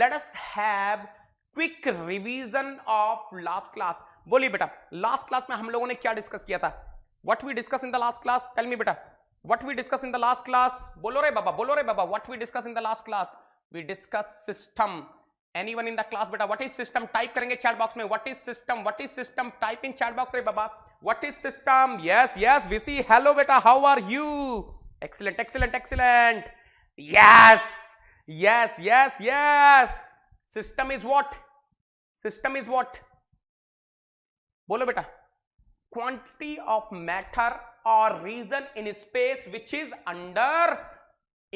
Let us have quick revision of last class. बोलिए बेटा, last class में हम लोगों ने क्या डिस्कस किया था? What we discuss in the last class? Tell me बेटा, what we discuss in the last class? बोलो रे बाबा, बोलो रे बाबा, what we discuss in the last class? We discuss system. Anyone in the class बेटा, व्हाट इज सिस्टम? टाइप करेंगे chat box में, what is system, what is system? Type in chat box रे बाबा, what is system? Yes yes विसी, hello बेटा, how are you? Excellent excellent excellent, yes yes yes yes. System is what? System is what? बोलो बेटा, quantity of matter or region in space which is under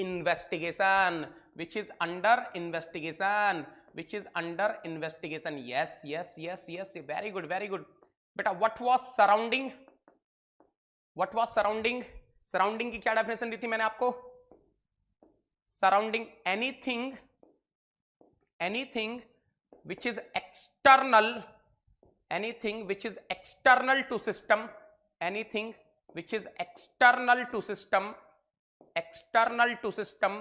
investigation, which is under investigation, which is under investigation. Yes yes yes yes, very good very good beta. What was surrounding? What was surrounding? Surrounding की क्या definition दी थी मैंने आपको? Surrounding anything, anything which is external, anything which is external to system, anything which is external to system, external to system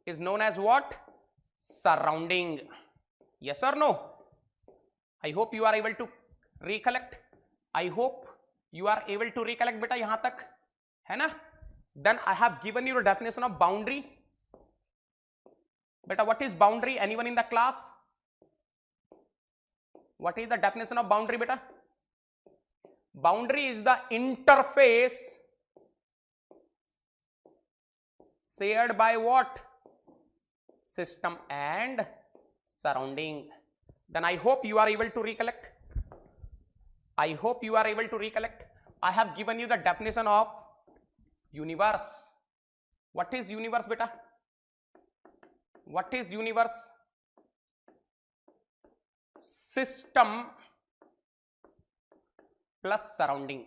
is known as what? Surrounding. Yes or no? I hope you are able to recollect. I hope you are able to recollect beta, yahan tak है ना? Then I have given you the definition of boundary. Beta, what is boundary? Anyone in the class? What is the definition of boundary beta? Boundary is the interface shared by what? System and surrounding. Then I hope you are able to recollect. I hope you are able to recollect. I have given you the definition of universe. What is universe beta? What is universe? System plus surrounding.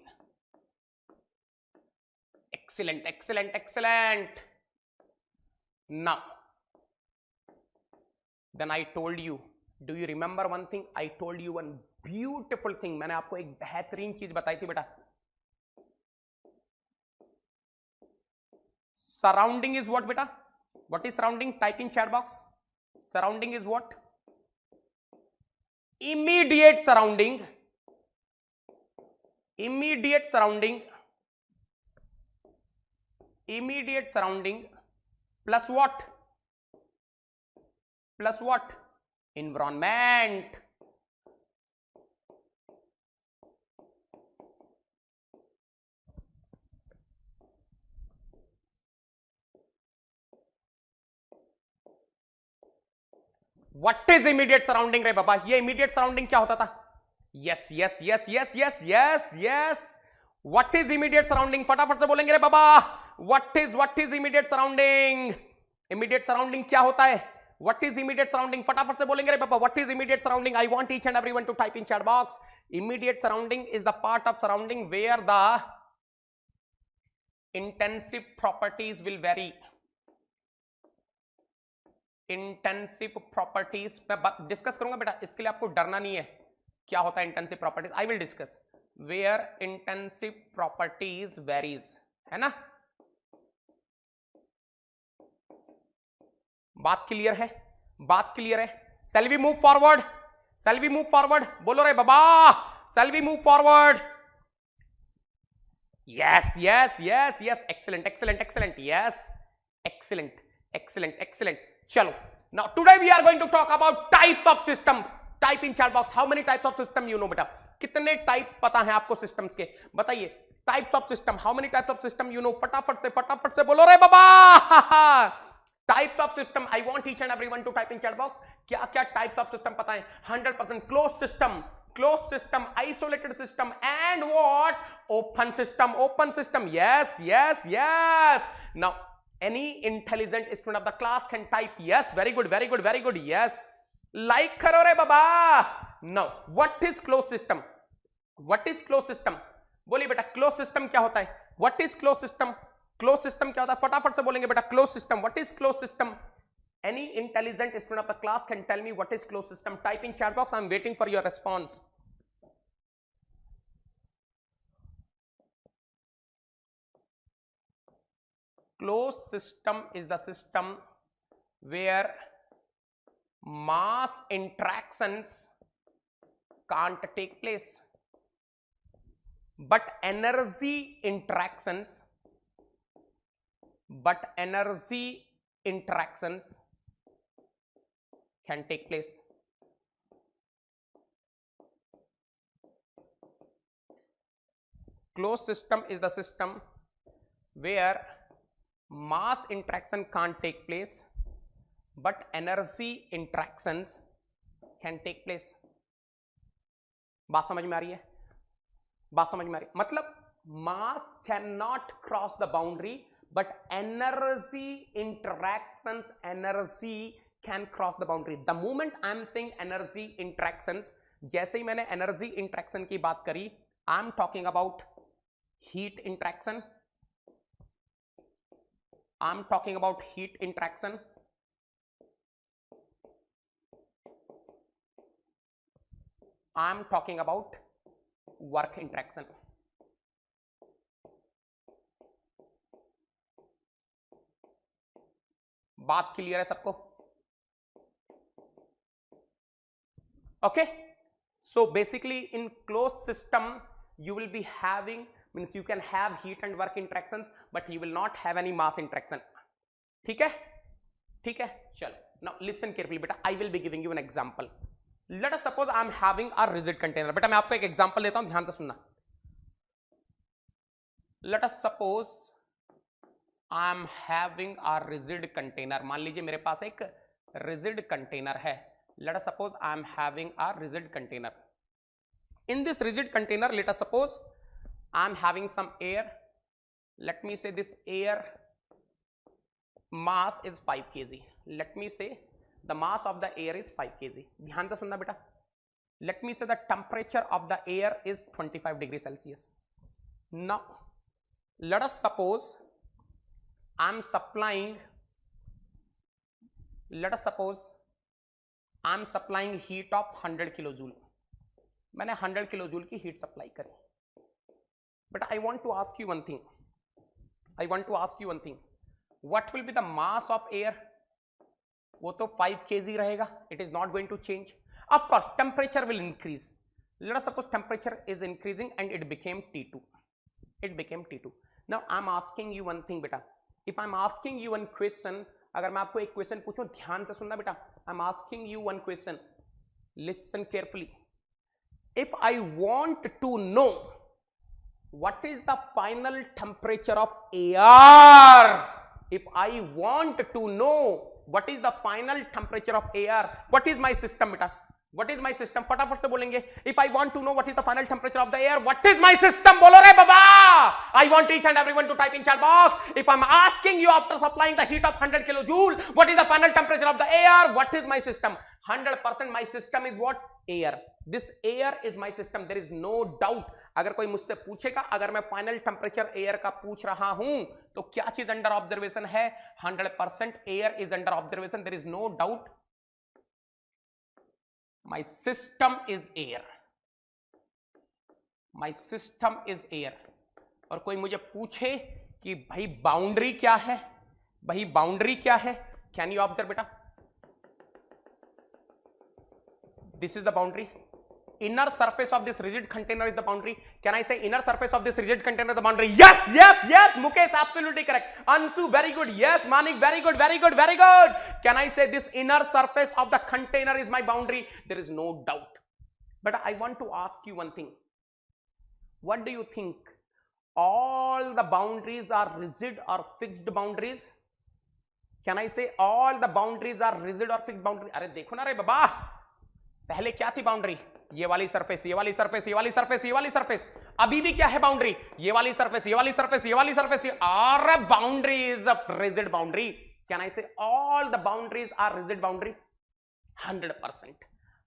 Excellent excellent excellent. Now then I told you, do you remember one thing? I told you one beautiful thing. मैंने आपको एक बेहतरीन चीज बताई थी बेटा. Surrounding is what beta? What is surrounding? Type in chat box. Surrounding is what? Immediate surrounding. Immediate surrounding. Immediate surrounding plus what? Plus what? Environment. What is immediate surrounding रे बाबा? ये immediate surrounding क्या होता था? Yes yes yes yes yes yes yes. What is immediate surrounding? फटाफट से बोलेंगे रे बाबा. What is immediate surrounding? Immediate surrounding क्या होता है? What is immediate surrounding? फटाफट से बोलेंगे रे बाबा. What is immediate surrounding? I want each and everyone to type in chat box. Immediate surrounding is the part of surrounding where the intensive properties will vary. Intensive properties मैं discuss करूंगा बेटा, इसके लिए आपको डरना नहीं है. क्या होता है intensive properties? I will discuss. Where intensive properties varies, है ना? बात क्लियर है? बात क्लियर है? Shall we move forward? Shall we move forward? बोलो रे बाबा, shall we move forward? Yes yes yes yes. Excellent excellent excellent. Yes, excellent excellent excellent. चलो, now today we are going to talk about types of system. Type in chat box how many types of system you know बेटा. कितने type पता है आपको systems के? बताइए. Types of system, how many types of system you know? फटाफट से बोलो रे बाबा. Types of system, I want each and everyone to type in chat box. क्या क्या टाइप्स ऑफ सिस्टम पता है? 100% close system, closed system, isolated system, and what? Open system, open system. Yes yes yes. Now any intelligent student of the class can type yes. Very good very good very good. Yes, like karo re baba. Now what is closed system? What is closed system? बोलिए बेटा, closed system क्या होता है? What is closed system? Closed system क्या होता है? फटाफट से बोलेंगे बेटा. Closed system, what is closed system? Any intelligent student of the class can tell me what is closed system. Type in chat box. I'm waiting for your response. Closed system is the system where mass interactions can't take place, but energy interactions can take place. Closed system is the system where mass interaction can't take place, but energy interactions can take place. बात समझ में आ रही है? बात समझ में आ रही है? मतलब mass cannot cross the boundary, but energy interactions, energy can cross the boundary. The moment I am saying energy interactions, जैसे ही मैंने energy interaction की बात करी, I am talking about heat interaction. I'm talking about heat interaction. I'm talking about work interaction. बात clear है सबको? Okay, so basically in closed system you will be having, means you can have heat and work interactions, but you will not have any mass interaction. ठीक है? ठीक है? चलो, now listen carefully बेटा, I will be giving you an example. Let us suppose I am having a rigid container. बेटा मैं आपको एक example देता हूं, ध्यान से सुनना. Let us suppose I am having a rigid container. मान लीजिए मेरे पास एक rigid container है. Let us suppose I am having a rigid container. In this rigid container, let us suppose I am having some air. Let me say this air mass is 5 kg. Let me say the mass of the air is 5 kg. ध्यान से सुनना बेटा. Let me say the temperature of the air is 25 degrees Celsius. Now, let us suppose I am supplying, let us suppose I am supplying heat of 100 kilojoule. मैंने 100 kilojoule की heat supply करी. But I want to ask you one thing, I want to ask you one thing, what will be the mass of air? वो तो 5 kg रहेगा. It is not going to change. Of course temperature will increase. Let us suppose temperature is increasing and it became T2. It became T2. Now I am asking you one thing बेटा. If I am asking you one question, अगर मैं आपको एक question पूछूं, ध्यान से सुनना बेटा. I am asking you one question, listen carefully. If I want to know what is the final temperature of air, if I want to know what is the final temperature of air, what is my system beta? What is my system? फटाफट से बोलेंगे. If I want to know what is the final temperature of the air, what is my system? बोलो रे बाबा. I want each and everyone to type in chat box. If I'm asking you after supplying the heat of 100 kilojoule, what is the final temperature of the air? What is my system? 100% my system is what? Air. This air is my system. There is no doubt. अगर कोई मुझसे पूछेगा, अगर मैं final temperature air का पूछ रहा हूं, तो क्या चीज अंडर ऑब्जर्वेशन है? 100% air is under observation. There is no doubt. My system is air. My system is air. और कोई मुझे पूछे कि भाई बाउंड्री क्या है, भाई बाउंड्री क्या है, कैन यू ऑब्जर्व बेटा? This is the boundary. Inner surface of this rigid container is the boundary. Can I say inner surface of this rigid container is the boundary? Yes, yes, yes. Mukesh, absolutely correct. Ansu, very good. Yes, Manik, very good, very good, very good. Can I say this inner surface of the container is my boundary? There is no doubt. But I want to ask you one thing. What do you think? All the boundaries are rigid or fixed boundaries? Can I say all the boundaries are rigid or fixed boundaries? अरे देखो ना रे बाबा, पहले क्या थी boundary? ये वाली surface, ये वाली सरफेस, ये वाली सरफेस, ये वाली सरफेस. अभी भी क्या है बाउंड्री? ये वाली सरफेस, ये वाली सरफेस, ये वाली सरफेस. और boundary is a rigid boundary. Can I say all the boundaries are rigid boundary? 100%,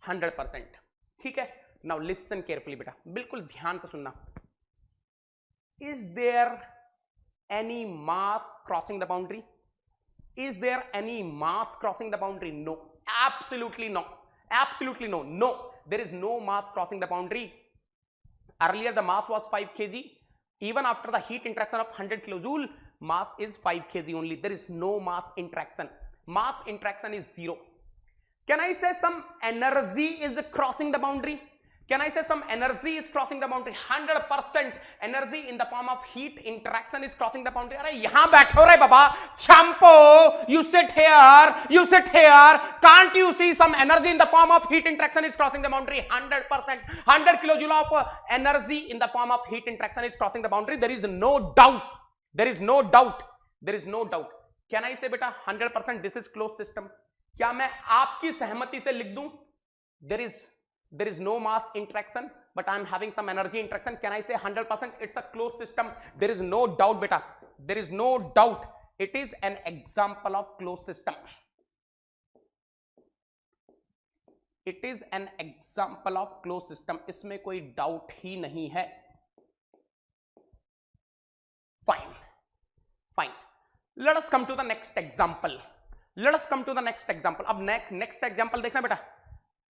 100%. ठीक है. नाउ लिसन केयरफुली बेटा, बिल्कुल ध्यान से सुनना. Is there any mass crossing the boundary? Is there any mass crossing the boundary? No, absolutely no. Absolutely no. No, there is no mass crossing the boundary. Earlier the mass was 5 kg. Even after the heat interaction of 100 kilojoule, mass is 5 kg only. There is no mass interaction. Mass interaction is zero. Can I say some energy is crossing the boundary? Can I say some energy is crossing the boundary? 100% energy in the form of heat interaction is crossing the boundary. अरे यहाँ बैठो रे बाबा, Champo, you sit here, you sit here. Can't you see some energy in the form of heat interaction is crossing the boundary? 100%, 100 kilojoule of energy in the form of heat interaction is crossing the boundary. There is no doubt. There is no doubt. There is no doubt. Can I say बेटा 100% this is closed system? क्या मैं आपकी सहमति से लिख दूं? There is no mass interaction, but I am having some energy interaction. Can I say 100% it's a closed system? There is no doubt, beta. There is no doubt. It is an example of closed system. It is an example of closed system. इसमें कोई doubt ही नहीं है. Fine. Fine. Let us come to the next example. Let us come to the next example. अब next example देखना बेटा.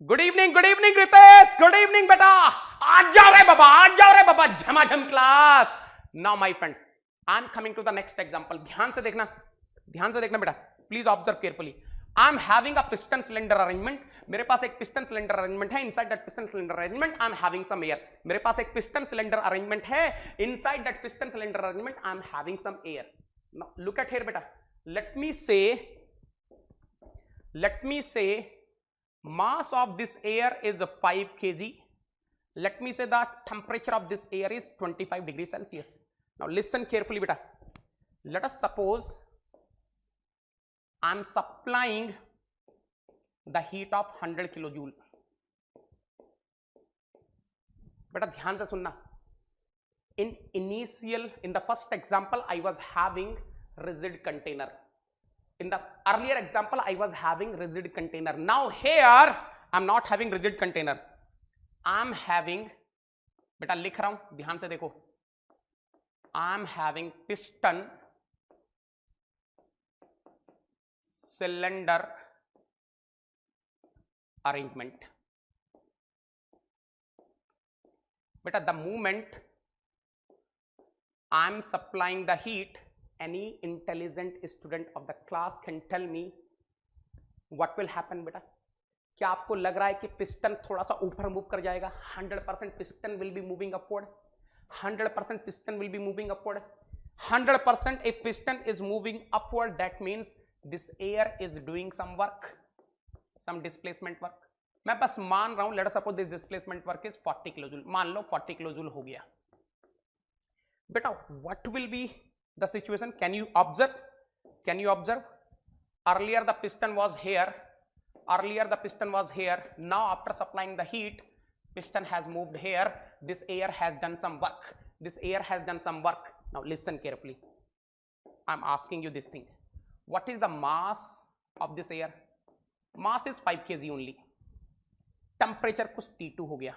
Good evening Ritesh. Good evening बेटा. आज जाओ रे बाबा, झमाझम class. Now my friend, I am coming to the next example. ध्यान से देखना बेटा. Please observe carefully. I am having a piston cylinder arrangement. मेरे पास एक piston cylinder arrangement है. Inside that piston cylinder arrangement, I am having some air. मेरे पास एक piston cylinder arrangement है. Inside that piston cylinder arrangement, I am having some air. Now look at here बेटा. Let me say mass of this air is 5 kg. Let me say the temperature of this air is 25 degrees Celsius. Now listen carefully beta. Let us suppose I am supplying the heat of 100 kilojoule. Beta ध्यान से सुनना. In the first example I was having rigid container. In the earlier example I was having rigid container. Now here I am not having rigid container. I am having, बेटा लिख रहा हूं ध्यान से देखो, I am having piston cylinder arrangement. बेटा the moment I am supplying the heat, any intelligent student of the class can tell me what will happen बेटा. क्या आपको लग रहा है कि पिस्टन थोड़ा सा ऊपर मूव कर जाएगा? 100% piston will be moving upward. 100% piston will be moving upward. 100% a piston is moving upward. That means this air is doing some work, some displacement work. मैं बस मान रहा हूं, let us suppose this displacement work is 40 kilojoule. मान लो 40 kilojoule हो गया. बेटा what will be the situation? Can you observe? Can you observe? Earlier the piston was here. Now after supplying the heat, piston has moved here. This air has done some work. Now listen carefully. I'm asking you this thing. What is the mass of this air? Mass is 5 kg only. Temperature कुछ T2 हो गया.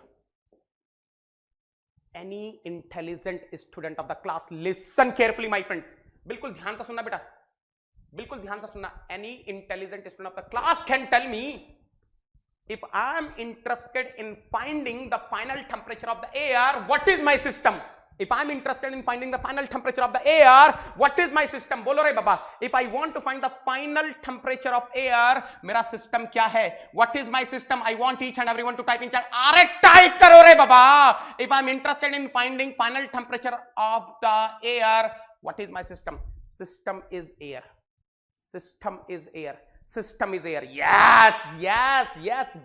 Any intelligent student of the class, listen carefully my friends. बिल्कुल ध्यान से सुनना बेटा. बिल्कुल ध्यान से सुनना. Any intelligent student of the class can tell me, if I am interested in finding the final temperature of the air, what is my system? If I am interested in finding the final temperature of the air, what is my system? बोलो रे बाबा. If I want to find the final temperature of air, मेरा system क्या है? What is my system? I want each and everyone to type in chat. अरे type करो रे बाबा. If I am interested in finding final temperature of the air, what is my system? System is air. System is air. System is air. Yes.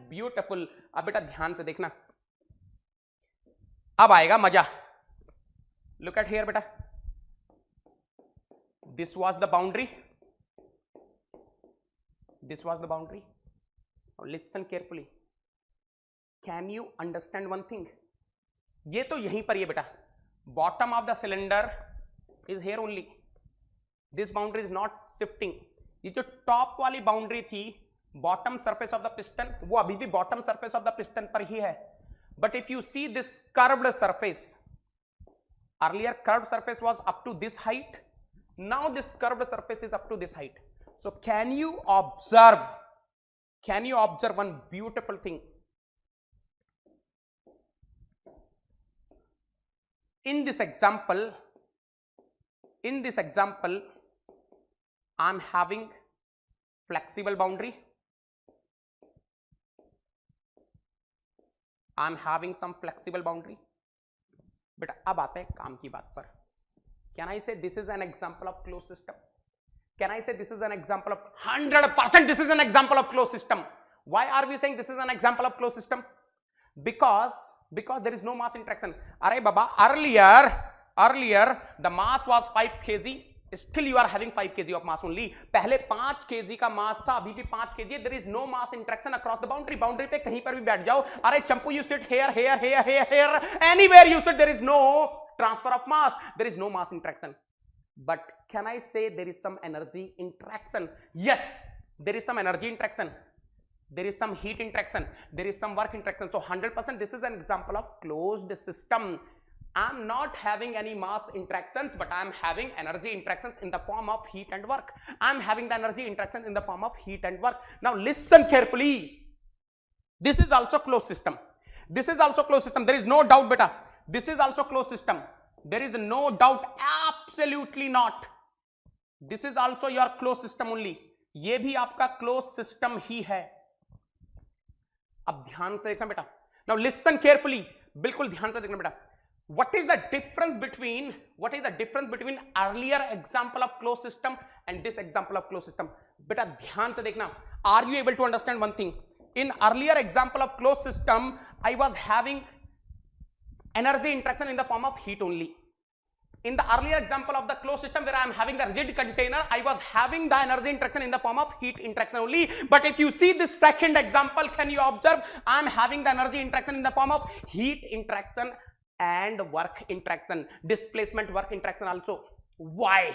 Beautiful. अब बेटा ध्यान से देखना. अब आएगा मजा. Look at here beta. This was the boundary. Now listen carefully. Can you understand one thing? ये तो यहीं पर ये बेटा. Bottom of the cylinder is here only. This boundary is not shifting. ये जो top वाली boundary थी, bottom surface of the piston, वो अभी भी bottom surface of the piston पर ही है. But if you see this curved surface, earlier curved surface was up to this height. Now this curved surface is up to this height. So can you observe one beautiful thing? In this example, I am having flexible boundary. I am having some flexible boundary. बेटा अब आते हैं काम की बात पर। Can I say this is an example of close system? Can I say this is an example of 100% this is an example of close system? Why are we saying this is an example of close system? because there is no mass interaction. अरे बाबा, earlier the mass was 5 kg, still you are having 5 kg of mass only. पहले 5 kg का मास था, अभी भी 5 kg है. There is no mass interaction across the boundary. Boundary पे कहीं पर भी बैठ जाओ. अरे चंपू, you sit here, anywhere you sit, there is no transfer of mass, there is no mass interaction. But can I say there is some energy interaction? Yes, there is some energy interaction, there is some heat interaction, there is some work interaction. So 100% this is an example of closed system. I'm not having any mass interactions, but I'm having energy interactions in the form of heat and work. I'm having the energy interactions in the form of heat and work. Now listen carefully. This is also closed system. This is also closed system. There is no doubt, beta. This is also closed system. There is no doubt. Absolutely not. This is also your closed system only. ये भी आपका closed system ही है. अब ध्यान से देखना बेटा. Now listen carefully. बिल्कुल ध्यान से देखना बेटा. What is the difference between earlier example of closed system and this example of closed system? बेटा ध्यान से देखना. Are you able to understand one thing? In earlier example of closed system, I was having energy interaction in the form of heat only. In the earlier example of the closed system where I am having the rigid container, I was having the energy interaction in the form of heat interaction only. But if you see this second example, can you observe? I am having the energy interaction in the form of heat interaction and work interaction, displacement work interaction also. Why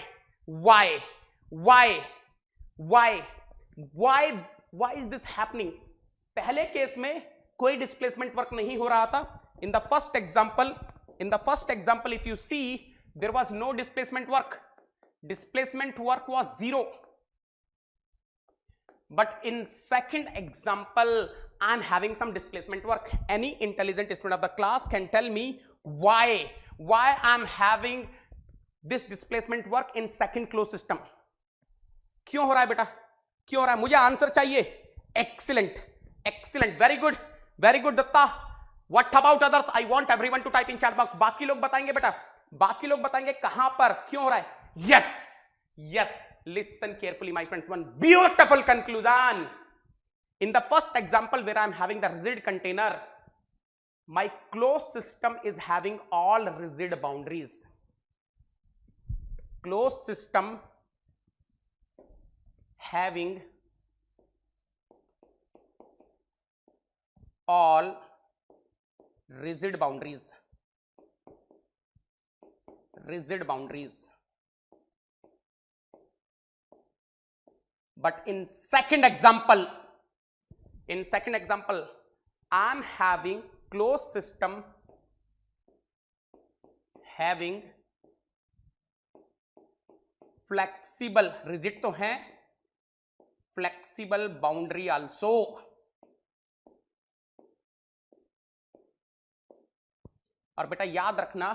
is this happening? पहले case में कोई displacement work नहीं हो रहा था. In the first example, if you see, there was no displacement work. Displacement work was 0. But in second example, I am having some displacement work. Any intelligent student of the class can tell me why I am having this displacement work in second closed system. क्यों हो रहा है बेटा? क्यों हो रहा है? मुझे आंसर चाहिए. Excellent, very good Datta. What about others? I want everyone to type in chat box. बाकी लोग बताएंगे बेटा, बाकी लोग बताएंगे कहां पर क्यों हो रहा है. Yes, listen carefully my friends. One beautiful conclusion. In the first example where I am having the rigid container, my closed system is having all rigid boundaries. Closed system having all rigid boundaries. But in second example, I am having closed system having flexible, rigid तो है, flexible boundary also. और बेटा याद रखना,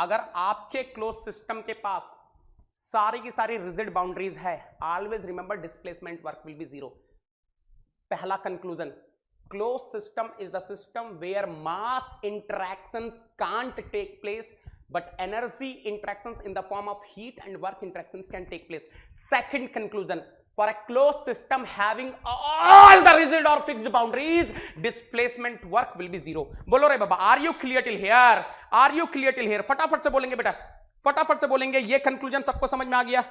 अगर आपके close system के पास सारी की सारी रिजिड बाउंड्रीज है, always remember displacement work will be 0. पहला conclusion, close system is the system where mass interactions can't take place but energy interactions in the form of heat and work interactions can take place. Second conclusion, for a closed system having all the rigid or fixed boundaries, displacement work will be 0. बोलो रे बाबा, are you clear till here? फटाफट से बोलेंगे बेटा, फटाफट से बोलेंगे. ये कंक्लूजन सबको समझ में आ गया?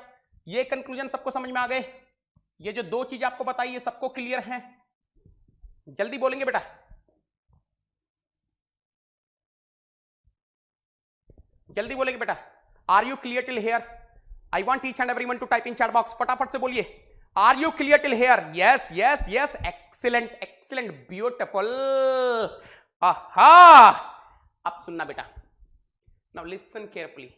ये कंक्लूजन सबको समझ में आ गए? ये जो दो चीजें आपको बताई ये सबको क्लियर है? जल्दी बोलेंगे बेटा, जल्दी बोलेंगे बेटा. Are you clear till here? I want each and everyone to type in chat box. फटाफट से बोलिए, are you clear till here? Yes, excellent, beautiful. आहा, अब सुनना बेटा. Now listen carefully.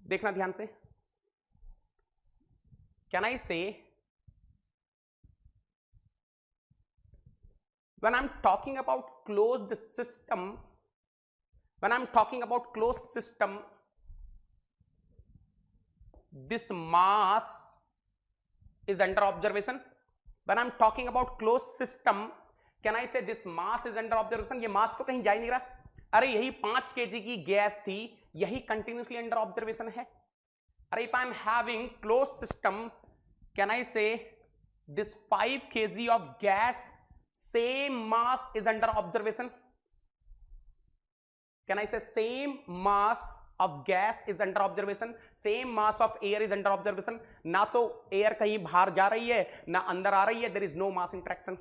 देखना ध्यान से. कैन आई से, when I'm talking about closed system, this mass is under observation. When I'm talking about closed system, can I say this mass is under observation? ये mass तो कहीं जा ही नहीं रहा. अरे यही 5 kg की गैस थी, यही continuously under observation है. अरे if I'm having closed system, can I say this 5 kg of gas, same mass is under observation? Can I say same mass of gas is under observation, same mass of air is under observation? ना तो air कहीं बाहर जा रही है ना अंदर आ रही है. There is no mass interaction.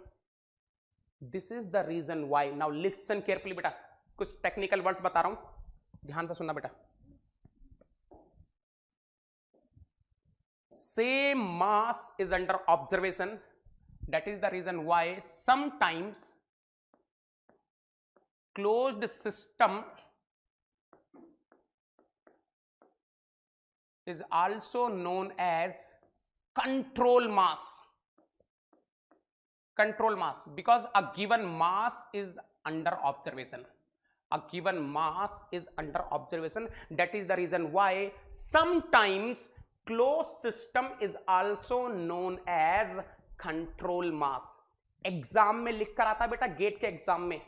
This is the reason why. Now listen carefully बेटा, कुछ technical words बता रहा हूं, ध्यान से सुनना बेटा. Same mass is under observation. That is the reason why sometimes closed system is also known as control mass. Control mass, because a given mass is under observation. A given mass is under observation. That is the reason why sometimes closed system is also known as control mass. Exam में लिख कर आता बेटा, gate के exam में,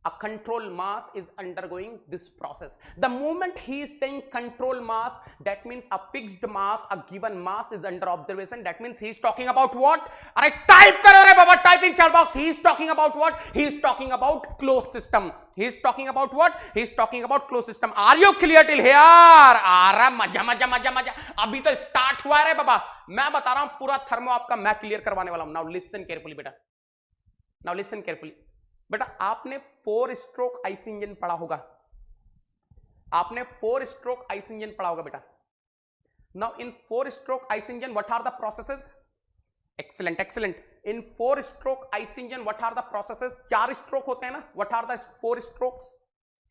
a control mass is undergoing this process. The moment he is saying control mass, that means a fixed mass, a given mass is under observation. That means he is talking about what? अरे type करो रे बाबा, type in chat box. He is talking about what? He is talking about closed system. He is talking about what? He is talking about closed system. Are you clear till here? आ रहा मजा मजा मजा मजा. अभी तो start हुआ रे बाबा, मैं बता रहा हूं पूरा थर्मो आपका मैं क्लियर करवाने वाला हूं. Now listen carefully बेटा. Now listen carefully. बेटा आपने 4 स्ट्रोक आईसी इंजन पढ़ा होगा. आपने 4 स्ट्रोक आईसी इंजन पढ़ा होगा बेटा. Now in 4 stroke IC engine what are the processes? Excellent excellent. In 4 stroke IC engine what are the processes? 4 stroke होते हैं ना. What are the 4 strokes?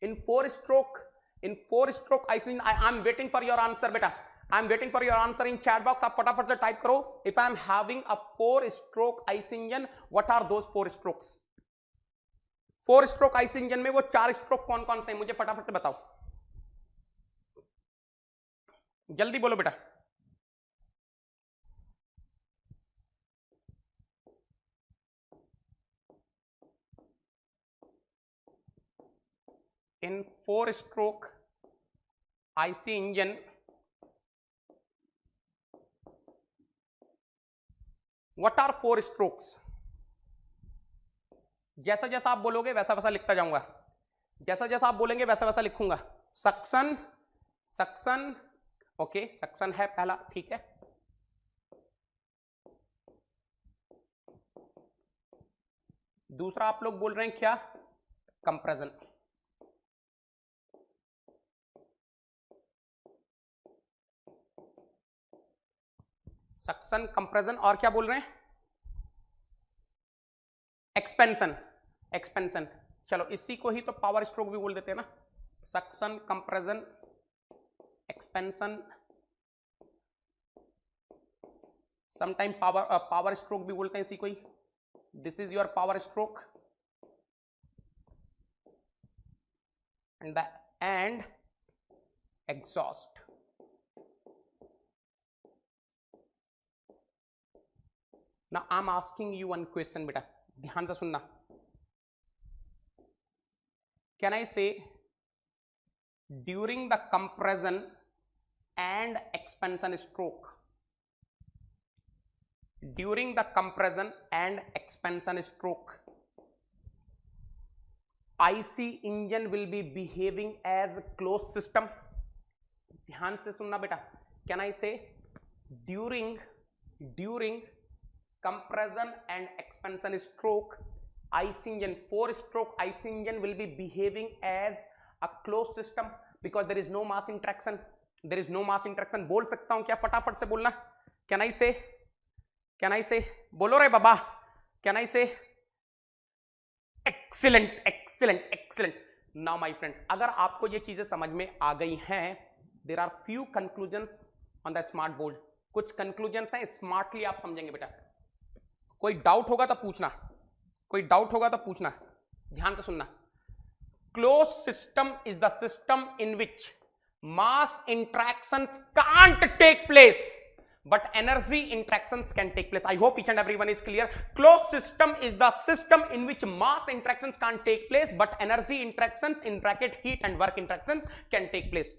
In 4 stroke IC engine. I am waiting for your answer बेटा. I am waiting for your answer in chat box. आप फटाफट से type करो. If I am having a 4 stroke IC engine, what are those 4 strokes? 4 stroke IC engine में वो 4 stroke कौन कौन से हैं मुझे फटाफट से बताओ. जल्दी बोलो बेटा. In 4 stroke IC engine what are 4 strokes? जैसा जैसा आप बोलोगे वैसा वैसा लिखता जाऊंगा. जैसा जैसा आप बोलेंगे वैसा वैसा लिखूंगा. सक्शन, सक्शन, ओके सक्शन है पहला, ठीक है. दूसरा आप लोग बोल रहे हैं क्या? कंप्रेशन. सक्शन, कंप्रेशन, और क्या बोल रहे हैं? एक्सपेंशन. एक्सपेंशन. चलो इसी को ही तो पावर स्ट्रोक भी बोल देते हैं ना. Suction, compression, expansion, sometime power stroke भी बोलते हैं इसी को ही. This is your power stroke and exhaust. Now I am asking you one question बेटा, ध्यान से सुनना. Can I say during the compression and expansion stroke, during the compression and expansion stroke, IC engine will be behaving as close system. ध्यान से सुनना बेटा. Can I say during compression and expansion stroke, IC engine, 4 stroke IC engine will be behaving as a closed system because there is no mass interaction. There is no mass interaction. बोल सकता हूं क्या? फटाफट से बोलना. Can I say? बोलो रे बाबा. Can I say? Excellent. Now my friends, अगर आपको ये चीजें समझ में आ गई हैं, there are few conclusions on the smart board. कुछ conclusions हैं, smartly आप समझेंगे बेटा. कोई डाउट होगा तो पूछना, ध्यान से सुनना. Close system is the system in which mass interactions can't take place, but energy interactions can take place. I hope each and everyone is clear. Closed system is the system in which mass interactions can't take place, but energy interactions, in bracket heat and work interactions, can take place.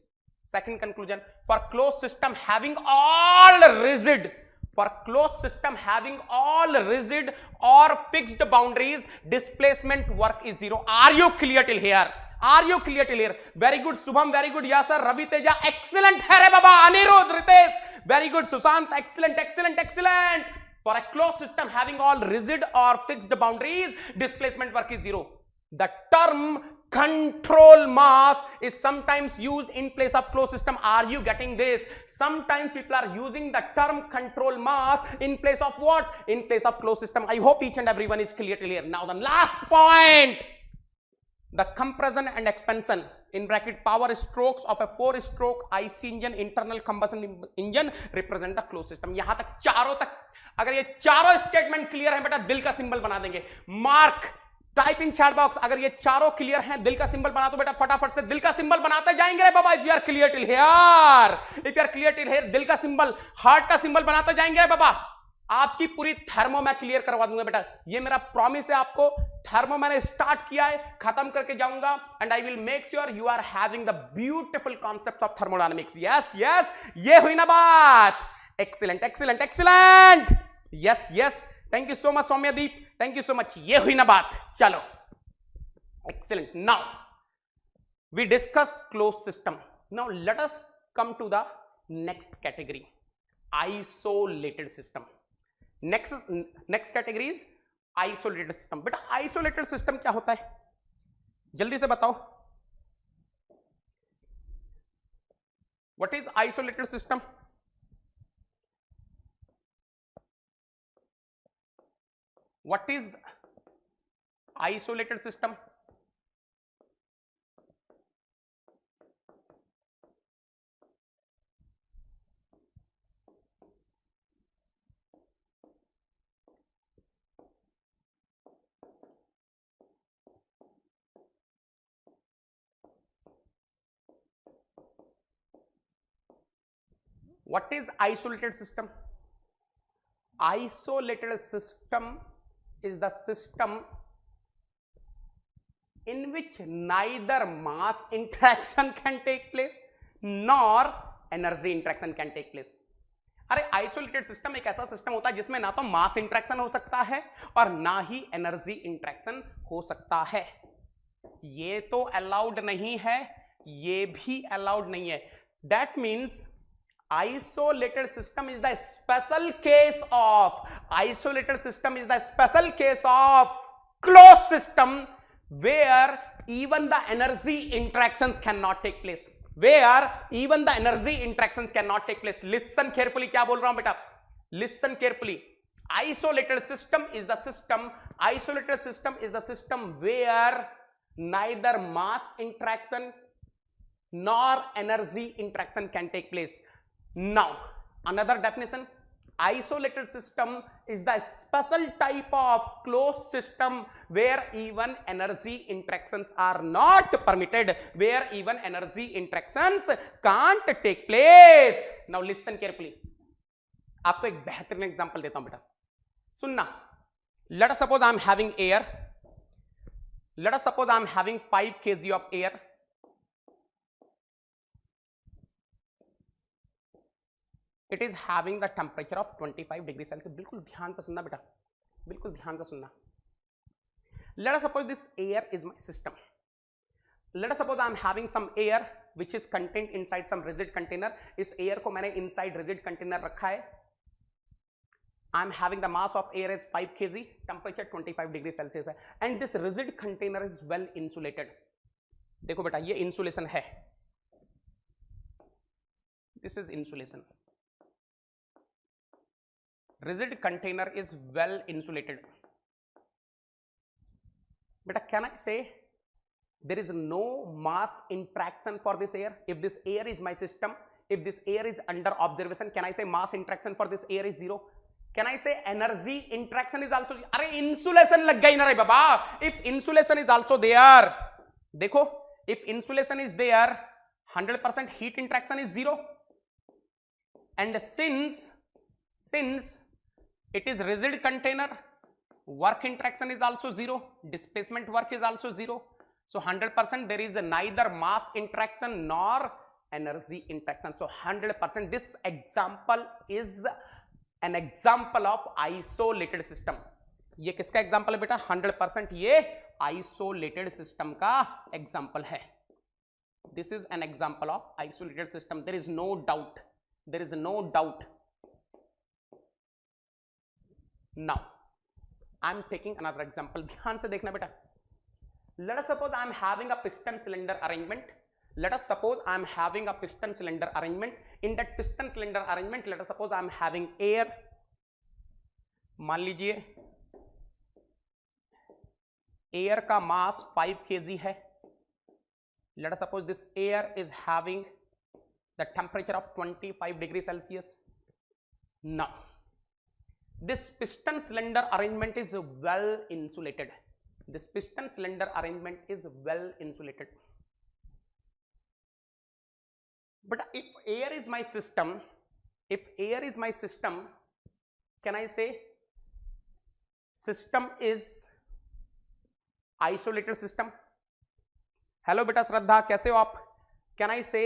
Second conclusion, for closed system having all rigid, for closed system having all rigid or fixed boundaries, displacement work is zero. Are you clear till here? Are you clear till here? Very good, Shubham, very good. Yes sir. Ravi Teja, excellent hai baba. Anirudh, Ritesh, very good. Sushant, excellent, excellent, excellent. For a closed system having all rigid or fixed boundaries, displacement work is zero. The term control mass is sometimes used in place of closed system. Are you getting this? Sometimes people are using the term control mass in place of what? In place of closed system. I hope each and everyone is clear till here. Now the last point. The compression and expansion, in bracket power strokes of a 4-stroke IC engine, internal combustion engine, represent the closed system. यहां तक चारों तक अगर ये चारों statement clear है बेटा, दिल का सिंबल बना देंगे. Mark, type in chat box. अगर ये चारों क्लियर हैं, दिल का सिंबल बना दो बेटा, फटाफट से दिल का सिंबल बनाते जाएंगे रे बाबा. If you are clear till here, if you are clear till here, दिल का सिंबल, हार्ट का सिंबल बनाते जाएंगे रे बाबा. आपकी पूरी थर्मो मैं क्लियर करवा दूंगा बेटा. ये मेरा प्रॉमिस है आपको. थर्मो मैंने स्टार्ट किया है, खत्म करके जाऊंगा. And I will make sure you are having the beautiful concept of thermodynamics. Yes yes, ये हुई ना बात. Excellent excellent excellent. Yes yes, thank you so much Soumyadeep, thank you so much. ये हुई ना बात. चलो, excellent. Now we discuss close system. Now let us come to the next category, isolated system. Next category is isolated system. बेटा isolated system क्या होता है, जल्दी से बताओ. What is isolated system? What is isolated system? What is isolated system? Isolated system is the system in which neither mass interaction can take place nor energy interaction can take place. अरे isolated system एक ऐसा system होता है जिसमें ना तो mass interaction हो सकता है और ना ही एनर्जी इंटरेक्शन हो सकता है. ये तो अलाउड नहीं है, ये भी अलाउड नहीं है. That means isolated system is the special case of closed system where even the energy interactions cannot take place. Listen carefully, क्या बोल रहा हूं बेटा? Listen carefully. Isolated system is the system where neither mass interaction nor energy interaction can take place. Now, another definition, isolated system is the special type of closed system where even energy interactions are not permitted, where even energy interactions can't take place. Now listen carefully. आपको एक बेहतरीन example देता हूं बेटा, सुनना. Let us suppose I am having air. Let us suppose I am having 5 kg of air. It is having the temperature of 25 degrees Celsius. बिल्कुल ध्यान से सुनना बेटा, बिल्कुल ध्यान से सुनना. Let us suppose this air is my system. Let us suppose I am having some air which is contained inside some rigid container. इस air को मैंने inside rigid container रखा है. I am having the mass of air is 5 kg, temperature 25 degrees Celsius है, and this rigid container is well insulated. देखो बेटा, ये insulation है. This is insulation. Rigid container is well insulated. Beta, can I say there is no mass interaction for this air? If this air is my system, if this air is under observation, can I say mass interaction for this air is zero? Can I say energy interaction is also? अरे insulation लग गई ना रे बाबा. If insulation is also there, देखो, if insulation is there, 100% heat interaction is zero, and since it is rigid container, work interaction is also zero, displacement work is also zero. So 100% there is neither mass interaction nor energy interaction. So 100% this example is an example of isolated system. ये किसका example है बेटा? 100% ये isolated system का example है. This is an example of isolated system. There is no doubt, there is no doubt. Now I am taking another example. ध्यान से देखना बेटा. Let us suppose I am having a piston cylinder arrangement. Let us suppose I am having a piston cylinder arrangement. In that piston cylinder arrangement, let us suppose I am having air. मान लीजिए air का मास 5 kg है. Let us suppose this air is having the temperature of 25 degrees Celsius. Now, this piston cylinder arrangement is well insulated. This piston cylinder arrangement is well insulated. But if air is my system, can I say system is isolated system? Hello beta Shraddha, कैसे हो आप? Can I say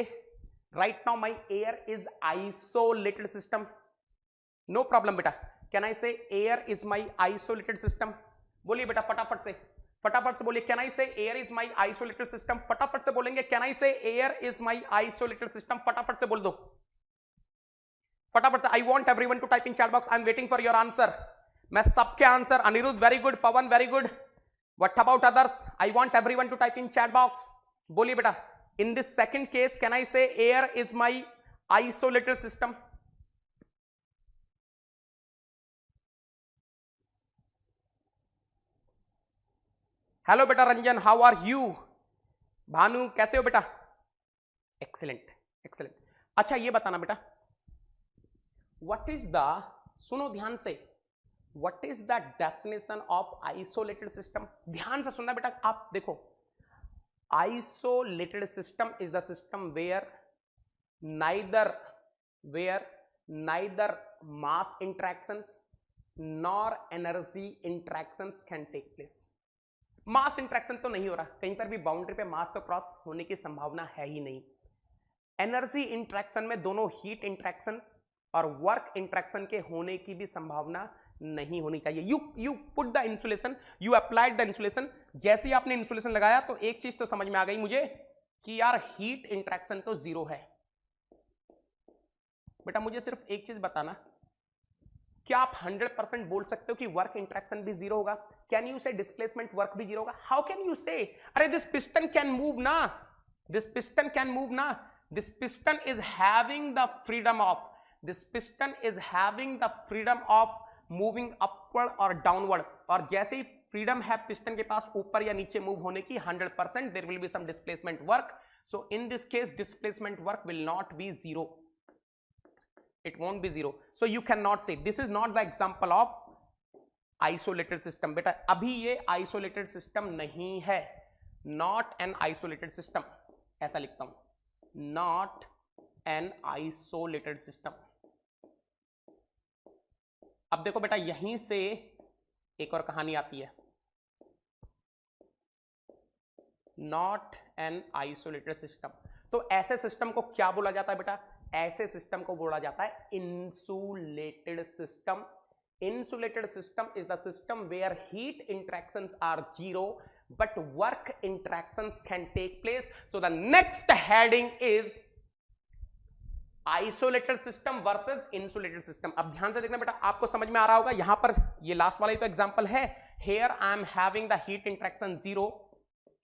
right now my air is isolated system? No problem beta. Can I say air is my isolated system? बोलिए बेटा फटाफट से बोलिए. Can I say air is my isolated system? फटाफट से बोलेंगे. Can I say air is my isolated system? फटाफट से बोल दो. फटाफट से. I want everyone to type in chat box. I am waiting for your answer. मैं सबके answer. Anirudh very good, Pawan very good. What about others? I want everyone to type in chat box. बोलिए बेटा. In this second case can I say air is my isolated system? Hello बेटा Ranjan, how are you? Bhanu कैसे हो बेटा? Excellent excellent. अच्छा ये बताना बेटा, व्हाट इज द, सुनो ध्यान से, what is the definition of isolated system? ध्यान से सुनना बेटा. आप देखो, isolated system is the system where neither mass interactions nor energy interactions can take place. Mass interaction तो नहीं हो रहा, कहीं पर भी बाउंड्री पे मास तो क्रॉस होने की संभावना है ही नहीं. एनर्जी इंट्रैक्शन में दोनों हीट इंट्रैक्शंस और वर्क इंट्रैक्शन के होने की भी संभावना नहीं होनी चाहिए. You put the insulation, you applied the insulation. जैसे ही आपने इंसुलेशन लगाया तो एक चीज तो समझ में आ गई मुझे कि यार हीट इंट्रैक्शन तो जीरो है. बेटा मुझे सिर्फ एक चीज बताना, क्या आप 100% बोल सकते हो कि वर्क इंट्रैक्शन भी जीरो होगा? कैन यू से डिस्प्लेसमेंट वर्क भी जीरो होगा? हाउ कैन यू से? अरे दिस पिस्टन कैन मूव ना, दिस पिस्टन कैन मूव ना. This piston is having the freedom of, this piston is having the freedom of moving upward और downward. और जैसे ही freedom है पिस्टन के पास ऊपर या नीचे मूव होने की, 100% there will be some displacement work. So in this case displacement work will not be zero. It won't be zero. So you cannot say this is not the example of isolated system. बेटा अभी ये isolated system नहीं है. Not an isolated system. ऐसा लिखता हूं, not an isolated system. अब देखो बेटा यहीं से एक और कहानी आती है. Not an isolated system. तो ऐसे सिस्टम को क्या बोला जाता है बेटा? ऐसे सिस्टम को बोला जाता है insulated system. Insulated system is the system where heat interactions are zero but work interactions can take place. So the next heading is isolated system versus insulated system. अब ध्यान से देखना बेटा, आपको समझ में आ रहा होगा. यहां पर ये लास्ट वाला ही तो एग्जांपल है. Here I am having the heat interaction zero,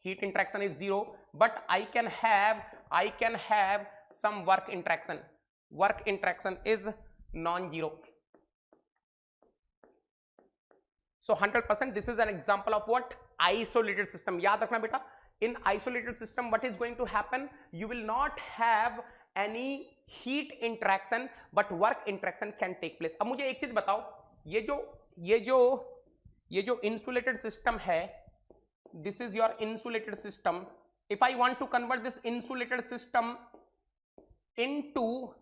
heat interaction is zero, but I can have some work interaction is non-zero. So 100% this is an example of what? Isolated system. याद रखना बेटा, in isolated system what is going to happen? You will not have any heat interaction but work interaction can take place. अब मुझे एक चीज बताओ, ये जो insulated system है, this is your insulated system. If I want to convert this insulated system into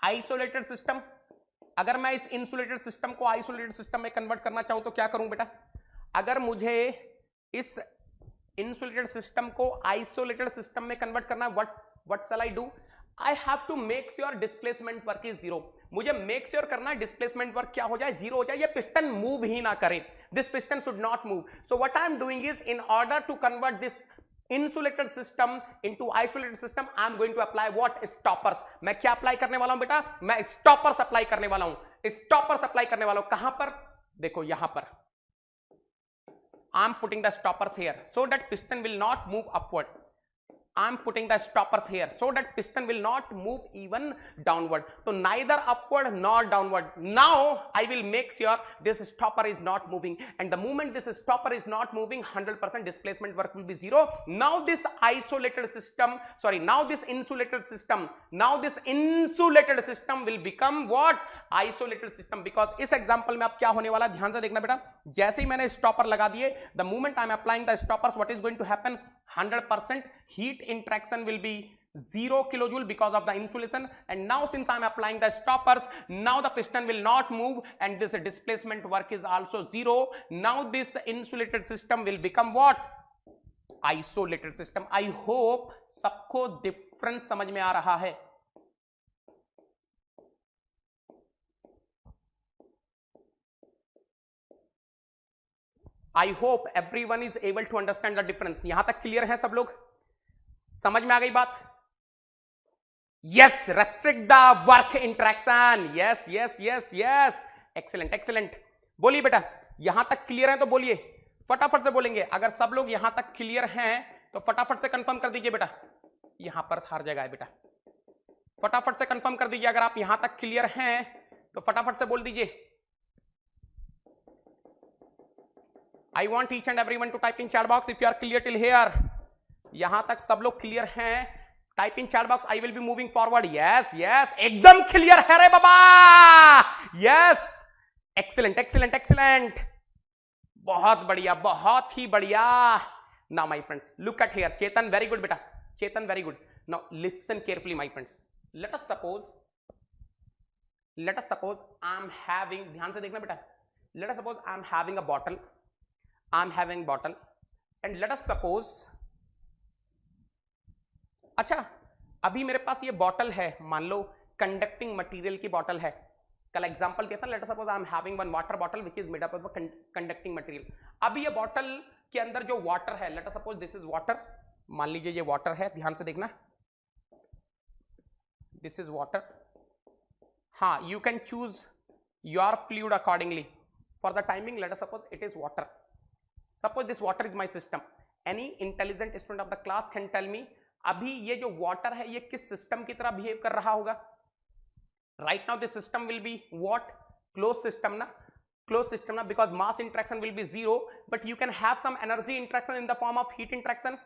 isolated system. अगर मैं इस इंसुलेटेड सिस्टम को आइसोलेटेड सिस्टम में कन्वर्ट करना चाहूं तो क्या करूं बेटा? अगर मुझे इस इंसुलेटेड सिस्टम को आइसोलेटेड सिस्टम में कन्वर्ट करना, what shall I do? I have to make sure displacement work is zero. मुझे मेक श्योर करना है डिस्प्लेसमेंट वर्क क्या हो जाए? जीरो हो जाए, ये पिस्टन मूव ही ना करे। This piston should not move. So what I am doing is, in order to convert this insulated system into isolated system, I am going to apply what? Stoppers। मैं क्या apply करने वाला हूं बेटा? मैं स्टॉपर्स अप्लाई करने वाला हूं। स्टॉपर्स अप्लाई करने वाला हूं कहां पर? देखो यहां पर। I am putting the stoppers here so that piston will not move upward। I am putting the stoppers here so that piston will not move even downward, so neither upward nor downward। Now I will make sure this stopper is not moving, and the moment this stopper is not moving, 100% displacement work will be zero। Now this isolated system, sorry, now this insulated system will become what? Isolated system। because इस example में अब क्या होने वाला, ध्यान से देखना बेटा। जैसे ही मैंने स्टॉपर लगा दिए, the moment I am applying the stoppers, what is going to happen? 100% heat interaction will be 0 kilojoule because of the insulation, and now since I am applying the stoppers, now the piston will not move and this displacement work is also zero। now this insulated system will become what? Isolated system। I hope सबको difference समझ में आ रहा है। I hope everyone is able to understand the difference। यहां तक clear है सब लोग? समझ में आ गई बात? Yes, restrict the work interaction. Yes yes yes yes, excellent excellent. बोलिए बेटा, यहां तक क्लियर है तो बोलिए, फटाफट से बोलेंगे। अगर सब लोग यहां तक क्लियर हैं तो फटाफट से कंफर्म कर दीजिए बेटा। यहां पर हर जगह है बेटा, फटाफट से कंफर्म कर दीजिए। अगर आप यहां तक क्लियर हैं तो फटाफट से बोल दीजिए। I want each and everyone to type in chat box if you are clear till here। यहां तक सब लोग क्लियर हैं? Type in chat box, I will be moving forward. Yes yes, एकदम क्लियर है रे बाबा। यस, एक्सीलेंट एक्सीलेंट एक्सीलेंट, बहुत बढ़िया, बहुत ही बढ़िया। Now my friends, look at here. Chetan, very good बेटा, Chetan very good. Now listen carefully my friends. Let us suppose I am having, ध्यान से देखना बेटा। Let us suppose I am having a bottle, I am having bottle, and let us suppose, अच्छा अभी मेरे पास ये bottle है, मान लो कंडक्टिंग मटेरियल की बॉटल है। कल एग्जांपल दिया था, late us suppose I am having one water bottle which is made up of conducting material. अभी ये बॉटल के अंदर जो वाटर है, let us suppose this is water, मान लीजिए ये वाटर है, ध्यान से देखना, दिस इज वाटर। हाँ, you can choose your fluid accordingly. For the timing let us suppose it is water. Suppose this water is my system. Any intelligent student of the class can tell me, अभी ये जो water है ये किस system की तरह behave कर रहा होगा? Right now this system will be what? Close system ना, क्लोज सिस्टम ना, because mass interaction will be zero, but you can have some energy interaction in the form of heat interaction.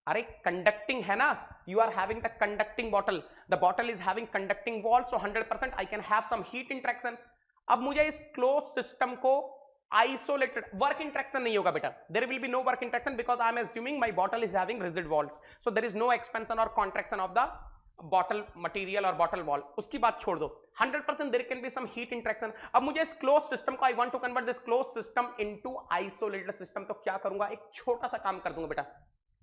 अरे conducting है ना, you are having the conducting bottle, the bottle is having conducting wall, so 100% I can have some heat interaction. अब मुझे इस close system को isolated, work interaction नहीं होगा बेटा, there will be no work interaction because I am assuming my bottle is having rigid walls, so there is no expansion or contraction of the bottle material or bottle wall। उसकी बात छोड़ दो, 100% there can be some heat interaction। अब मुझे इस closed system को I want to convert this closed system into isolated system, तो क्या करूंगा? एक छोटा सा काम कर दूंगा बेटा,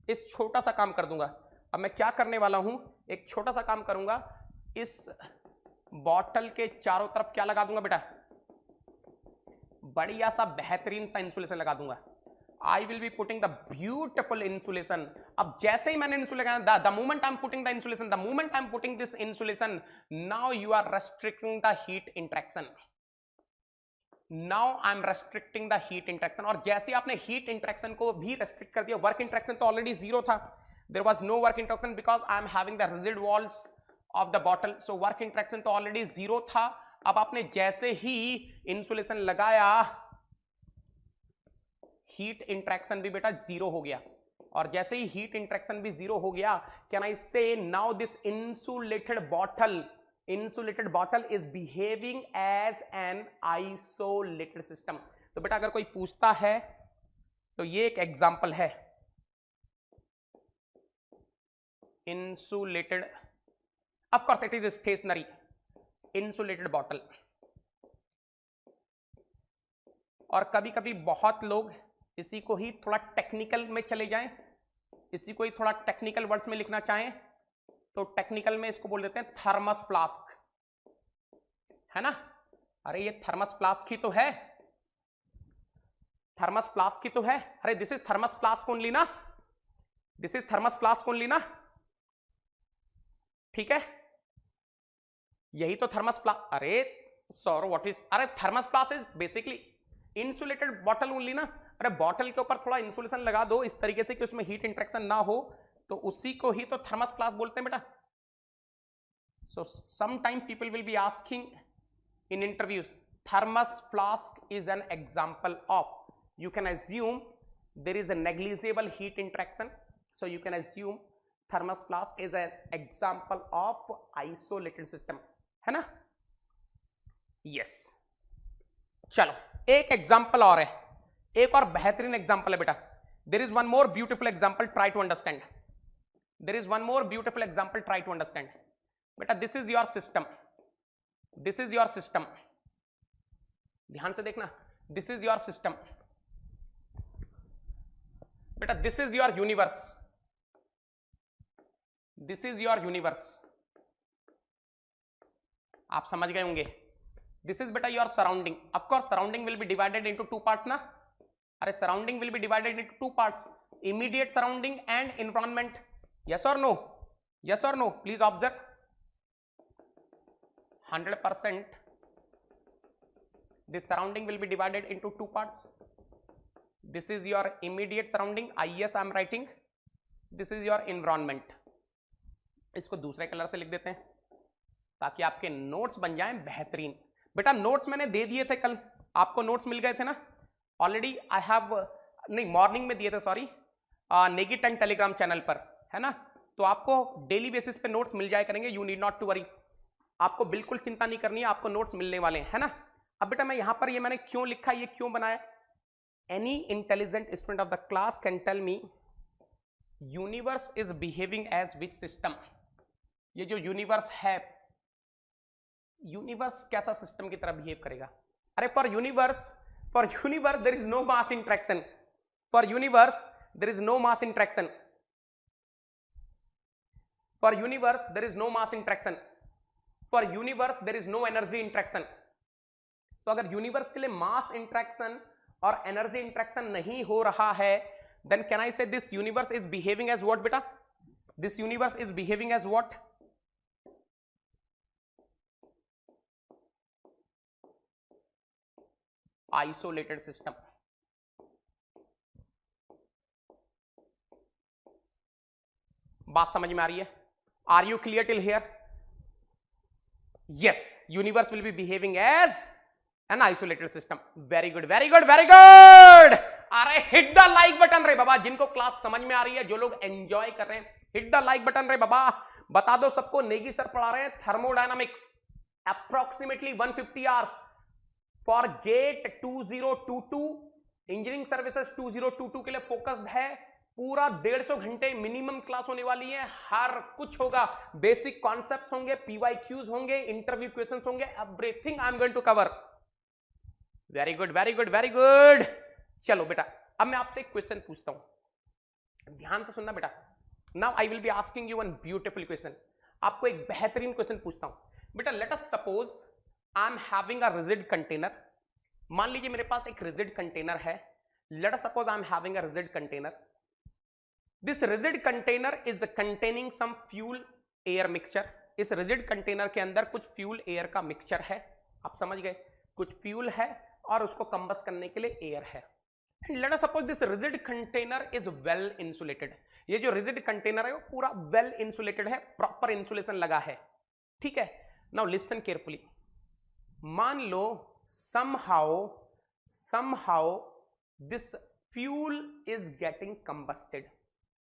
इस छोटा सा काम कर दूंगा। अब मैं क्या करने वाला हूं, एक छोटा सा काम करूंगा, इस बॉटल के चारों तरफ क्या लगा दूंगा बेटा? बढ़िया सा बेहतरीन सा इंसुलेशन लगा दूंगा। I will be putting the beautiful insulation. अब जैसे ही मैंने insulation, the moment I am putting the insulation, the moment I am putting this insulation, now you are restricting the heat interaction. Now I am restricting the heat interaction. और जैसे आपने heat interaction को भी restrict कर दिया, work interaction तो already zero था, there was no work interaction because I am having the rigid walls of the bottle, so work interaction तो ऑलरेडी जीरो था। अब आपने जैसे ही इंसुलेशन लगाया, हीट इंट्रैक्शन भी बेटा जीरो हो गया, और जैसे ही हीट इंट्रैक्शन भी जीरो हो गया, can I say now this insulated bottle is behaving as an isolated system. तो बेटा अगर कोई पूछता है तो ये एक एग्जांपल है, insulated of course it is stationary insulated bottle. और कभी कभी बहुत लोग इसी को ही थोड़ा टेक्निकल में चले जाएं, इसी को ही थोड़ा टेक्निकल वर्ड्स में लिखना चाहें तो टेक्निकल में इसको बोल देते हैं थर्मस फ्लास्क, है ना। अरे ये थर्मस फ्लास्क ही तो है, थर्मस फ्लास्क ही तो है। अरे this is thermos flask only ना, this is thermos flask only ना, ठीक है, यही तो थर्मस फ्लास्क। अरे सॉरी व्हाट इज, अरे thermos flask is basically insulated bottle only ना। अरे बॉटल के ऊपर थोड़ा इंसुलेशन लगा दो इस तरीके से कि उसमें हीट इंटरेक्शन ना हो, तो उसी को ही तो थर्मस फ्लास्क बोलते हैं बेटा। So some time people will be asking in interviews, thermos flask is an example of, you can assume there is a negligible heat interaction, so you can assume thermos flask is an example of isolated system, है ना। yes, चलो एक example और है, एक और बेहतरीन example है बेटा। there is one more beautiful example, try to understand, there is one more beautiful example, try to understand बेटा। this is your system, this is your system, ध्यान से देखना, this is your system बेटा, this is your universe, this is your universe, आप समझ गए होंगे। This is बेटा your surrounding, of course surrounding will be divided into two parts ना। अरे surrounding will be divided into two parts, immediate surrounding and environment, yes और no, yes और no, please observe. 100% this surrounding will be divided into two parts. This is your immediate surrounding, IS I am writing, this is your environment। इसको दूसरे colour से लिख देते हैं ताकि आपके नोट्स बन जाएं बेहतरीन। बेटा नोट्स मैंने दे दिए थे कल, आपको नोट्स मिल गए थे ना ऑलरेडी। आई हैव नहीं मॉर्निंग में दिए थे, सॉरी, नेगी 10 टेलीग्राम चैनल पर, है ना। तो आपको डेली बेसिस पे नोट्स मिल जाए करेंगे, you need not to worry, आपको बिल्कुल चिंता नहीं करनी है, आपको नोट्स मिलने वाले हैं, है ना। अब बेटा मैं यहां पर ये मैंने क्यों लिखा, ये क्यों बनाया, any intelligent student of the class can tell me universe is behaving as which system। ये जो यूनिवर्स है, यूनिवर्स कैसा सिस्टम की तरह बिहेव करेगा। अरे for universe there is no mass interaction, for universe there is no mass interaction, for universe there is no mass interaction, for universe there is no energy interaction. तो अगर universe के लिए mass interaction और energy interaction नहीं हो रहा है, then can I say this universe is behaving as what बेटा, this universe is behaving as what, isolated system. बात समझ में आ रही है, are you clear till here? Yes, universe will be behaving as an isolated system। very good, very good, very good। अरे hit the like button रे बाबा, जिनको class समझ में आ रही है, जो लोग एंजॉय कर रहे हैं, हिट द लाइक बटन रे बाबा। बता दो सबको, नेगी सर पढ़ा रहे हैं thermodynamics approximately 150 hours for GATE 2022, engineering services 2022 के लिए फोकस्ड है। पूरा 150 घंटे मिनिमम क्लास होने वाली है, हर कुछ होगा, बेसिक कॉन्सेप्ट्स होंगे, पीवाईक्यूज होंगे, इंटरव्यू क्वेश्चंस होंगे, everything I am going to cover. Very good, very good, very good. चलो बेटा अब मैं आपसे एक क्वेश्चन पूछता हूं, ध्यान से सुनना बेटा। Now I will be asking you one beautiful question, आपको एक बेहतरीन क्वेश्चन पूछता हूं बेटा। Let us suppose I am having a rigid container, मान लीजिए मेरे पास एक रिजिड कंटेनर है। Let us suppose I am having a rigid container, this rigid container is containing some fuel air mixture. इस रिजिड कंटेनर के अंदर कुछ फ्यूल एयर का मिक्सचर है, आप समझ गए, कुछ फ्यूल है और उसको कंबस्ट करने के लिए एयर है। Let us suppose this rigid container is well insulated, ये जो रिजिड कंटेनर है वो पूरा वेल इंसुलेटेड है, प्रॉपर इंसुलेशन लगा है, ठीक है। नाउ लिसन केयरफुली, मान लो somehow this fuel is getting combusted,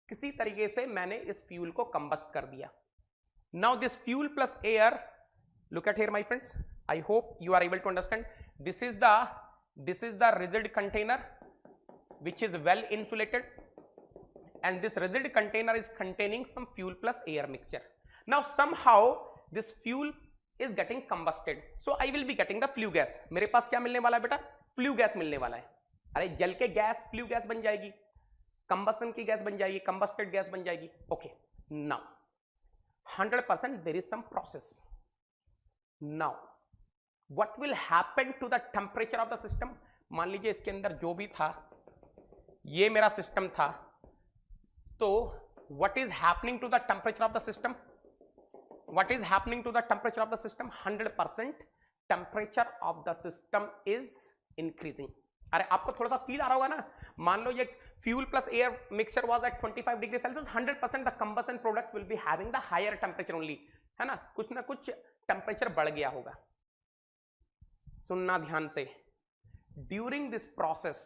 किसी तरीके से मैंने इस फ्यूल को कंबस्ट कर दिया। Now this fuel plus air, look at here my friends, I hope you are able to understand, this is the rigid container which is well insulated and this rigid container is containing some fuel plus air mixture. Now somehow this fuel is getting combusted, so I will be getting the flue gas. मेरे पास क्या मिलने वाला है बेटा? Flue gas मिलने वाला है. अरे जल के गैस फ्लू गैस बन जाएगी, कंबसन की गैस बन जाएगी, कंबस्टेड गैस बन जाएगी. Okay, now 100% there is some process. Now what will happen to the temperature of the system? मान लीजिए इसके अंदर जो भी था, ये मेरा सिस्टम था, तो what is happening to the temperature of the system? What is happening to the temperature of the system? 100% temperature of the system is increasing. अरे आपको थोड़ा सा फील आ रहा होगा ना, मान लो ये fuel plus air mixture was at 25 degrees Celsius, 100% the combustion products will be having the higher temperature only, है ना? कुछ ना कुछ टेम्परेचर बढ़ गया होगा. सुनना ध्यान से, during this process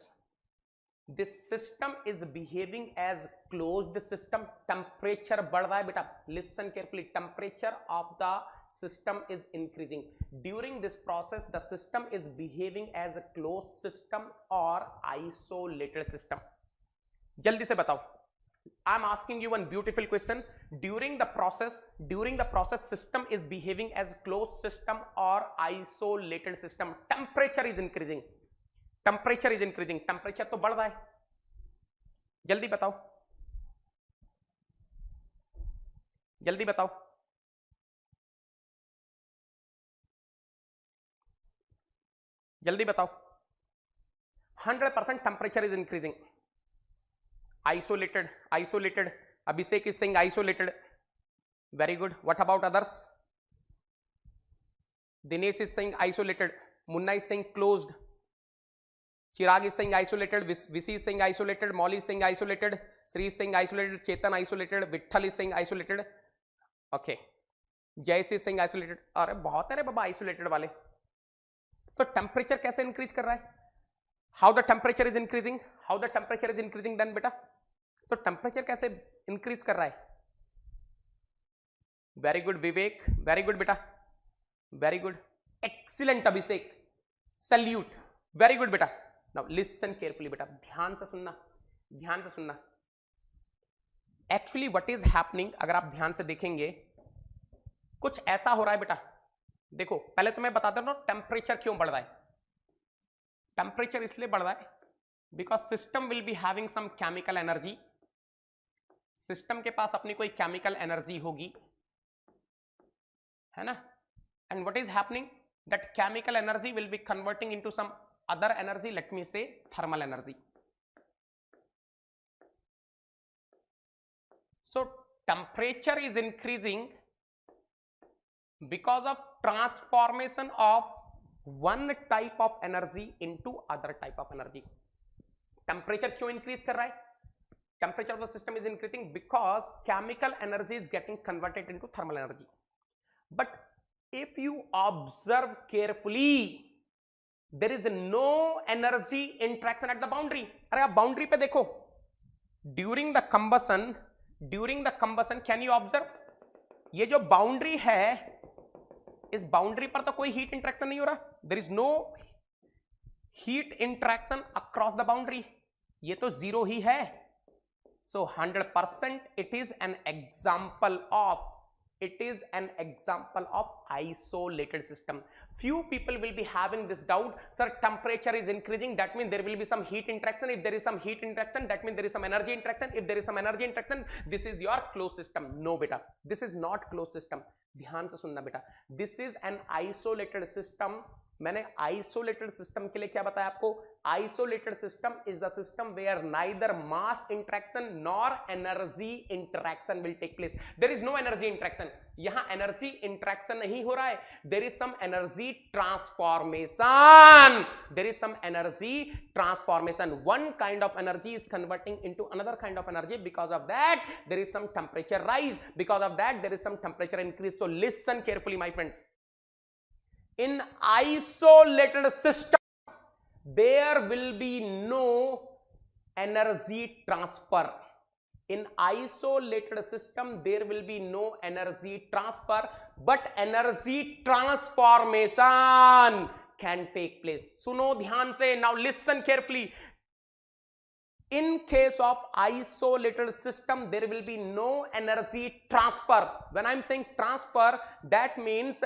this system is behaving as closed system. Temperature बढ़ रहा है बेटा, listen carefully. Temperature of the system is increasing. During this process the system is behaving as a closed system or isolated system. जल्दी से बताओ. I am asking you one beautiful question. During the process system is behaving as closed system or isolated system. Temperature is increasing. Temperature तो बढ़ रहा है. जल्दी बताओ. जल्दी बताओ. 100% temperature is increasing. Isolated. Abhishek is saying isolated. Very good. What about others? Dinesh is saying isolated. Munna is saying closed. Chirag is saying isolated. Visi is saying isolated. Molly is saying isolated. Sri is saying isolated. Chetan isolated. Vitthal is saying isolated. Okay. Jay is saying isolated. अरे बहुत है रे बाबा isolated वाले. तो temperature कैसे increase कर रहा है? How the temperature is increasing? Then बेटा, तो टेम्परेचर कैसे इंक्रीज कर रहा है? Very good Vivek, very good बेटा, very good, excellent Abhishek, salute, very good बेटा. नाउ लिसन केयरफुली बेटा, ध्यान से सुनना. एक्चुअली व्हाट इज हैपनिंग, अगर आप ध्यान से देखेंगे कुछ ऐसा हो रहा है बेटा. देखो पहले तो मैं बता देता हूं टेम्परेचर क्यों बढ़ रहा है. टेम्परेचर इसलिए बढ़ रहा है because system will be having some chemical energy. System के पास अपनी कोई केमिकल एनर्जी होगी, है ना? And what is happening, that chemical energy will be converting into some other energy. Let me say thermal energy. So temperature is increasing because of transformation of one type of energy into other type of energy. Temperature क्यों increase कर रहा है? Temperature of the system is increasing because chemical energy is getting converted into thermal energy. But if you observe carefully, there is no energy interaction at the boundary. अरे आप boundary पे देखो. During the combustion, can you observe? ये जो boundary है, इस boundary पर तो कोई हीट इंटरेक्शन नहीं हो रहा. There is no heat interaction across the boundary. ये तो जीरो ही है. So 100% it is an example of isolated system. Few people will be having this doubt, sir, temperature is increasing, that means there will be some heat interaction. If there is some heat interaction, that means there is some energy interaction. If there is some energy interaction, this is your closed system. No beta, this is not closed system. ध्यान से सुनना बेटा, this is an isolated system. मैंने isolated system के लिए क्या बताया आपको? Isolated system is the system where neither mass interaction nor energy interaction will take place. There is no energy interaction. यहां एनर्जी इंटरेक्शन नहीं हो रहा है. There is some energy transformation. One kind of energy is converting into another kind of energy. Because of that there is some temperature rise. Because of that there is some temperature increase. So listen carefully my friends. In isolated system, there will be no energy transfer. In isolated system, there will be no energy transfer, but energy transformation can take place. सुनो ध्यान से. Now listen carefully. In case of isolated system, there will be no energy transfer. When I'm saying transfer, that means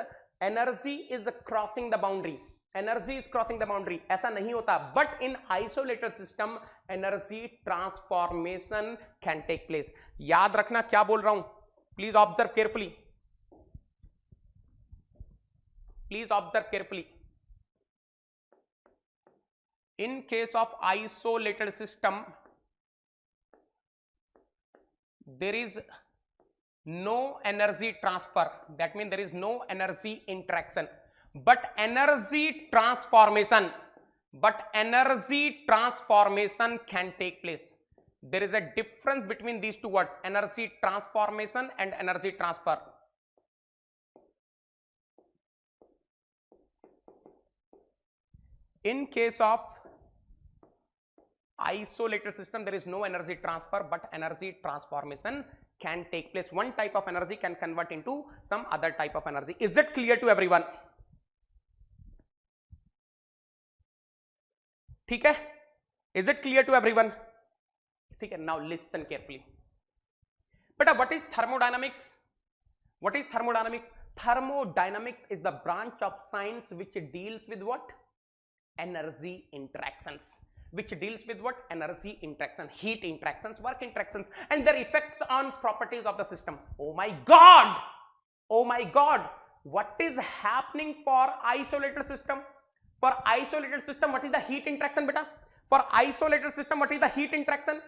energy is crossing the boundary. Energy is crossing the boundary. ऐसा नहीं होता. But in isolated system, energy transformation can take place. याद रखना क्या बोल रहा हूं. Please observe carefully. Please observe carefully. In case of isolated system, there is no energy transfer. That means there is no energy interaction. But energy transformation can take place. There is a difference between these two words, energy transformation and energy transfer. In case of isolated system, there is no energy transfer, but energy transformation can take place. One type of energy can convert into some other type of energy. Is it clear to everyone? ठीक है? Is it clear to everyone? ठीक है. Now listen carefully. But what is thermodynamics? What is thermodynamics? Thermodynamics is the branch of science which deals with what? Energy interactions. Which deals with what? Energy interaction, heat interactions, work interactions, and their effects on properties of the system. Oh my God! Oh my God! What is happening for isolated system? For isolated system, what is the heat interaction, beta? For isolated system, what is the heat interaction?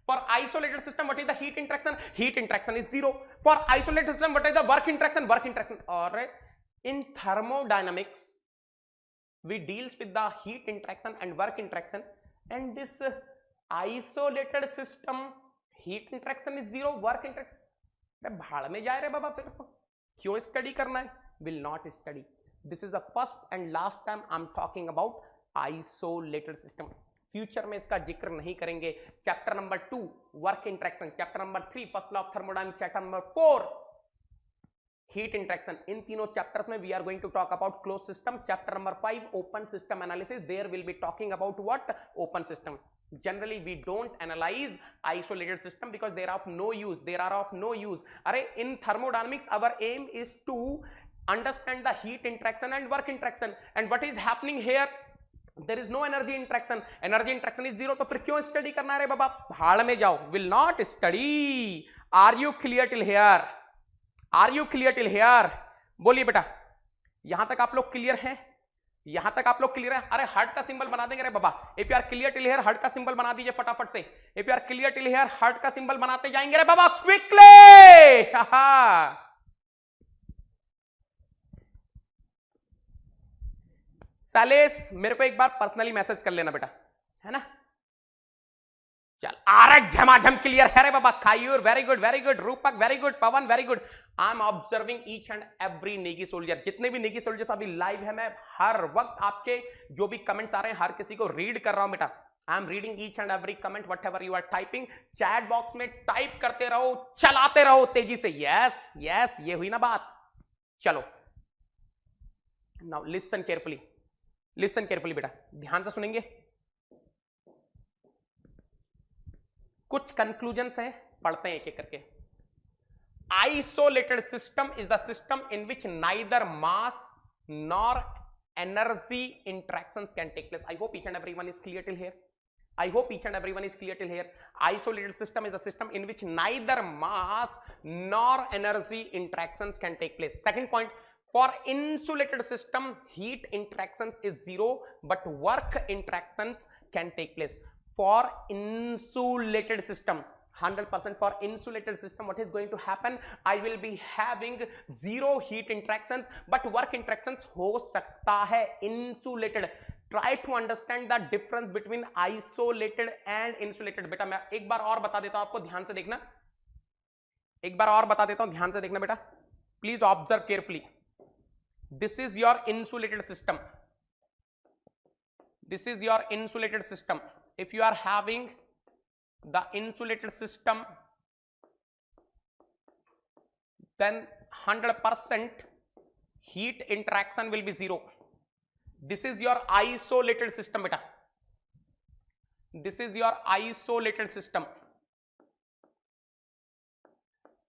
For isolated system, what is the heat interaction? Heat interaction is zero. For isolated system, what is the work interaction? Work interaction. Or in thermodynamics, we deals with the heat interaction and work interaction. And this isolated system, heat interaction is zero, work interaction. भाड़ में जाए रे बाबा, फिर क्यों study करना है? Will not study. This is the first and last time I'm talking about isolated system. Future में इसका जिक्र नहीं करेंगे. Chapter number 2 work interaction, chapter number 3 first law of thermodynamics, chapter number 4 heat interaction. इन तीनों chapters में we are going to talk about close system. Chapter number 5 open system analysis, there will be talking about what? Open system. Generally we don't analyze isolated system because they are of no use. They are of no use. Arey, in thermodynamics our aim is to understand the heat interaction and work interaction. And what is happening here? There is no energy interaction. Energy interaction is zero. तो फिर क्यों study करना है बाबा? भाड़ में जाओ. Will not study. Are you clear till here? Are you clear till here? बोलिए बेटा, यहां तक आप लोग क्लियर हैं? यहां तक आप लोग क्लियर है? अरे हार्ट का सिंबल बना देंगे रे बाबा. If you are clear till here, heart का सिंबल बना दीजिए फटाफट से. If you are clear till here, heart का सिंबल बनाते जाएंगे रे बाबा, क्विकली. सालेस, मेरे को एक बार पर्सनली मैसेज कर लेना बेटा, है ना? चल, आरक झमाझम क्लियर है रे बाबा. खायूर वेरी गुड, वेरी गुड. रूपक very good. Pawan very good. I am observing each and every Negi soldier. जितने भी नेगी सोल्जर्स अभी लाइव है, मैं हर वक्त आपके जो भी कमेंट्स आ रहे हैं हर किसी को रीड कर रहा हूं बेटा. I am reading each and every comment whatever you are typing. Chat box में टाइप करते रहो, चलाते रहो तेजी से. यस यस, ये हुई ना बात. चलो, now listen carefully. Listen carefully बेटा, ध्यान से सुनेंगे. कुछ कंक्लूजन्स हैं, पढ़ते हैं एक एक करके. Isolated system is the system in which neither mass nor energy interactions can take place. I hope each and everyone is clear till here. I hope each and everyone is clear till here. Isolated system is a system in which neither mass nor energy interactions can take place. Second point, for insulated system, heat interactions is zero, but work interactions can take place. For insulated system, 100% for insulated system, what is going to happen? I will be having zero heat interactions, but work interactions हो सकता है. Insulated. Try to understand the difference between isolated and insulated. बेटा मैं एक बार और बता देता हूं आपको, ध्यान से देखना. एक बार और बता देता हूं, ध्यान से देखना बेटा. Please observe carefully. This is your insulated system. This is your insulated system. If you are having the insulated system, then 100% heat interaction will be zero. This is your isolated system beta. this is your isolated system.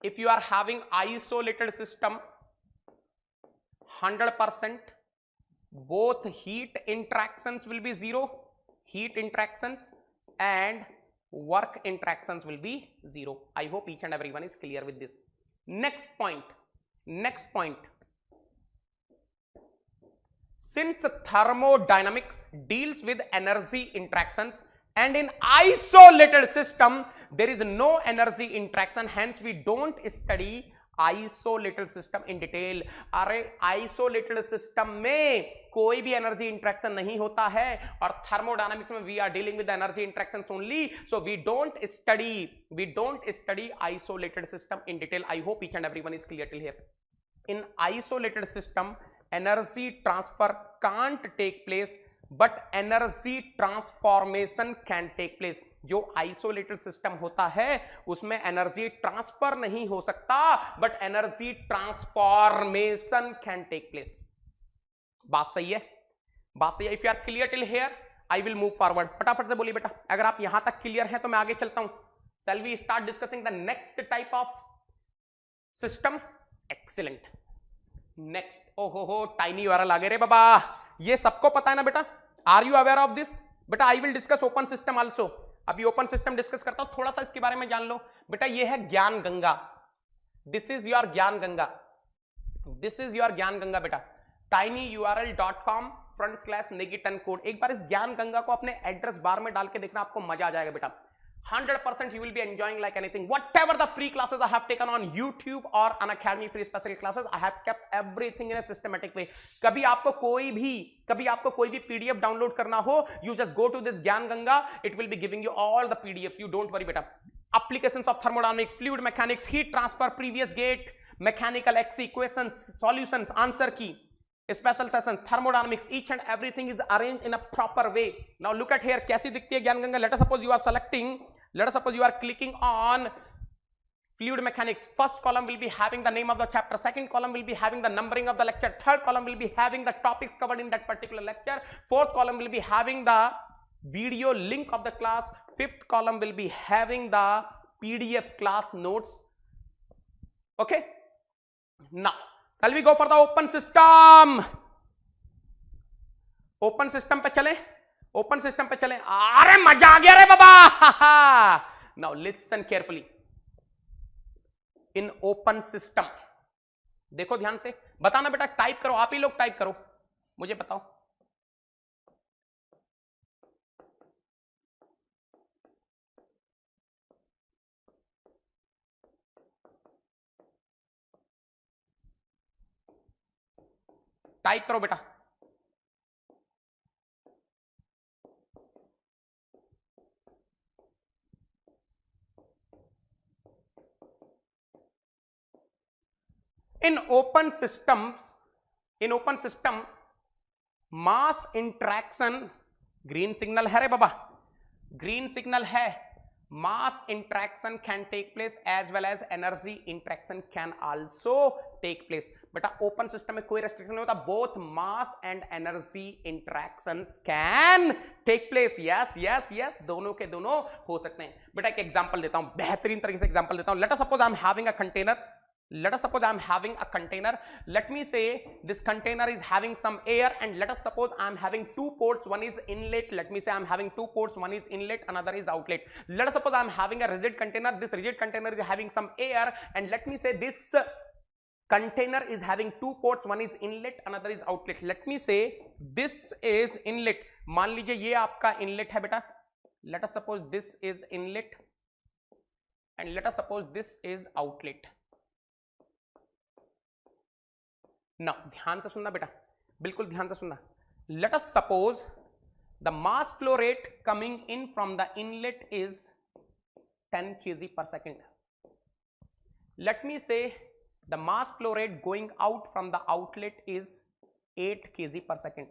If you are having isolated system, 100% both heat interactions will be zero, heat interactions and work interactions will be zero. I hope each and everyone is clear with this. Next point. Since thermodynamics deals with energy interactions and in isolated system there is no energy interaction, hence we don't study isolated system in detail. अरे isolated system में कोई भी energy interaction नहीं होता है और thermodynamics में we are dealing with energy interaction only, so we don't study isolated system in detail. I hope each and everyone is clear till here. In isolated system energy transfer can't take place but energy transformation can take place. जो isolated system होता है उसमें energy transfer नहीं हो सकता but energy transformation can take place. बात सही है, बात सही है. If you are clear till here I will move forward. फटाफट से बोलिए बेटा, अगर आप यहां तक क्लियर हैं तो मैं आगे चलता हूं. Shall we start discussing the next type of system. Excellent. Next. ओहो टाइनी यूआरएल आ गए रे बाबा. ये सबको पता है ना बेटा? Are you aware of this? बेटा I will discuss open system also. अभी ओपन सिस्टम डिस्कस करता हूं, थोड़ा सा इसके बारे में जान लो. बेटा ये है ज्ञान गंगा. दिस इज योर ज्ञान गंगा. दिस इज योर ज्ञान गंगा बेटा. tinyurl.com/negiton code. एक बार इस ज्ञान गंगा को अपने एड्रेस बार में डाल के देखना, आपको मजा आ जाएगा बेटा. 100% you will be enjoying like anything. Whatever the free classes I have taken on YouTube or Unacademy free special classes, I have kept everything in a systematic way. कभी आपको कोई भी PDF डाउनलोड करना हो, you just go to this ज्ञान Ganga. It will be giving you all the PDFs. You don't worry बेटा. Applications of thermodynamics, fluid mechanics, heat transfer, previous gate, mechanical XC, equations, solutions, answer key, special session, thermodynamics, each and everything is arranged in a proper way. Now look at here, कैसी दिखती है ज्ञान Ganga? Let us suppose you are selecting. Let us suppose you are clicking on fluid mechanics. First column will be having the name of the chapter. Second column will be having the numbering of the lecture. Third column will be having the topics covered in that particular lecture. Fourth column will be having the video link of the class. Fifth column will be having the PDF class notes. Okay. Now, shall we go for the open system? Open system पे चले. Open system पे चलें. अरे मजा आ गया रे बाबा. Now listen carefully. In open system देखो ध्यान से, बताना बेटा, टाइप करो, आप ही लोग टाइप करो, मुझे बताओ. टाइप करो बेटा. in open system mass interaction, green signal है रे बाबा, green signal है. mass interaction can take place as well as energy interaction can also take place. बेटा open system में कोई restriction नहीं होता, both mass and energy interactions can take place. yes, दोनों के दोनों हो सकते हैं. बेटा एक एग्जांपल देता हूं, बेहतरीन तरीके से एग्जांपल देता हूं. let us suppose I am having a container. Let me say this container is having some air and let us suppose I am having two ports, one is inlet. Let me say I am having two ports, one is inlet, another is outlet. Let us suppose I am having a rigid container. This rigid container is having some air and let me say this container is having two ports, one is inlet, another is outlet. Let me say this is inlet. मान लीजिए ये आपका inlet है बेटा. Let us suppose this is inlet and let us suppose this is outlet. Now ध्यान से सुनना बेटा, बिल्कुल ध्यान से सुनना. Let us suppose the mass flow rate coming in from the inlet is 10 kg per second. Let me say the mass flow rate going out from the outlet is 8 kg per second.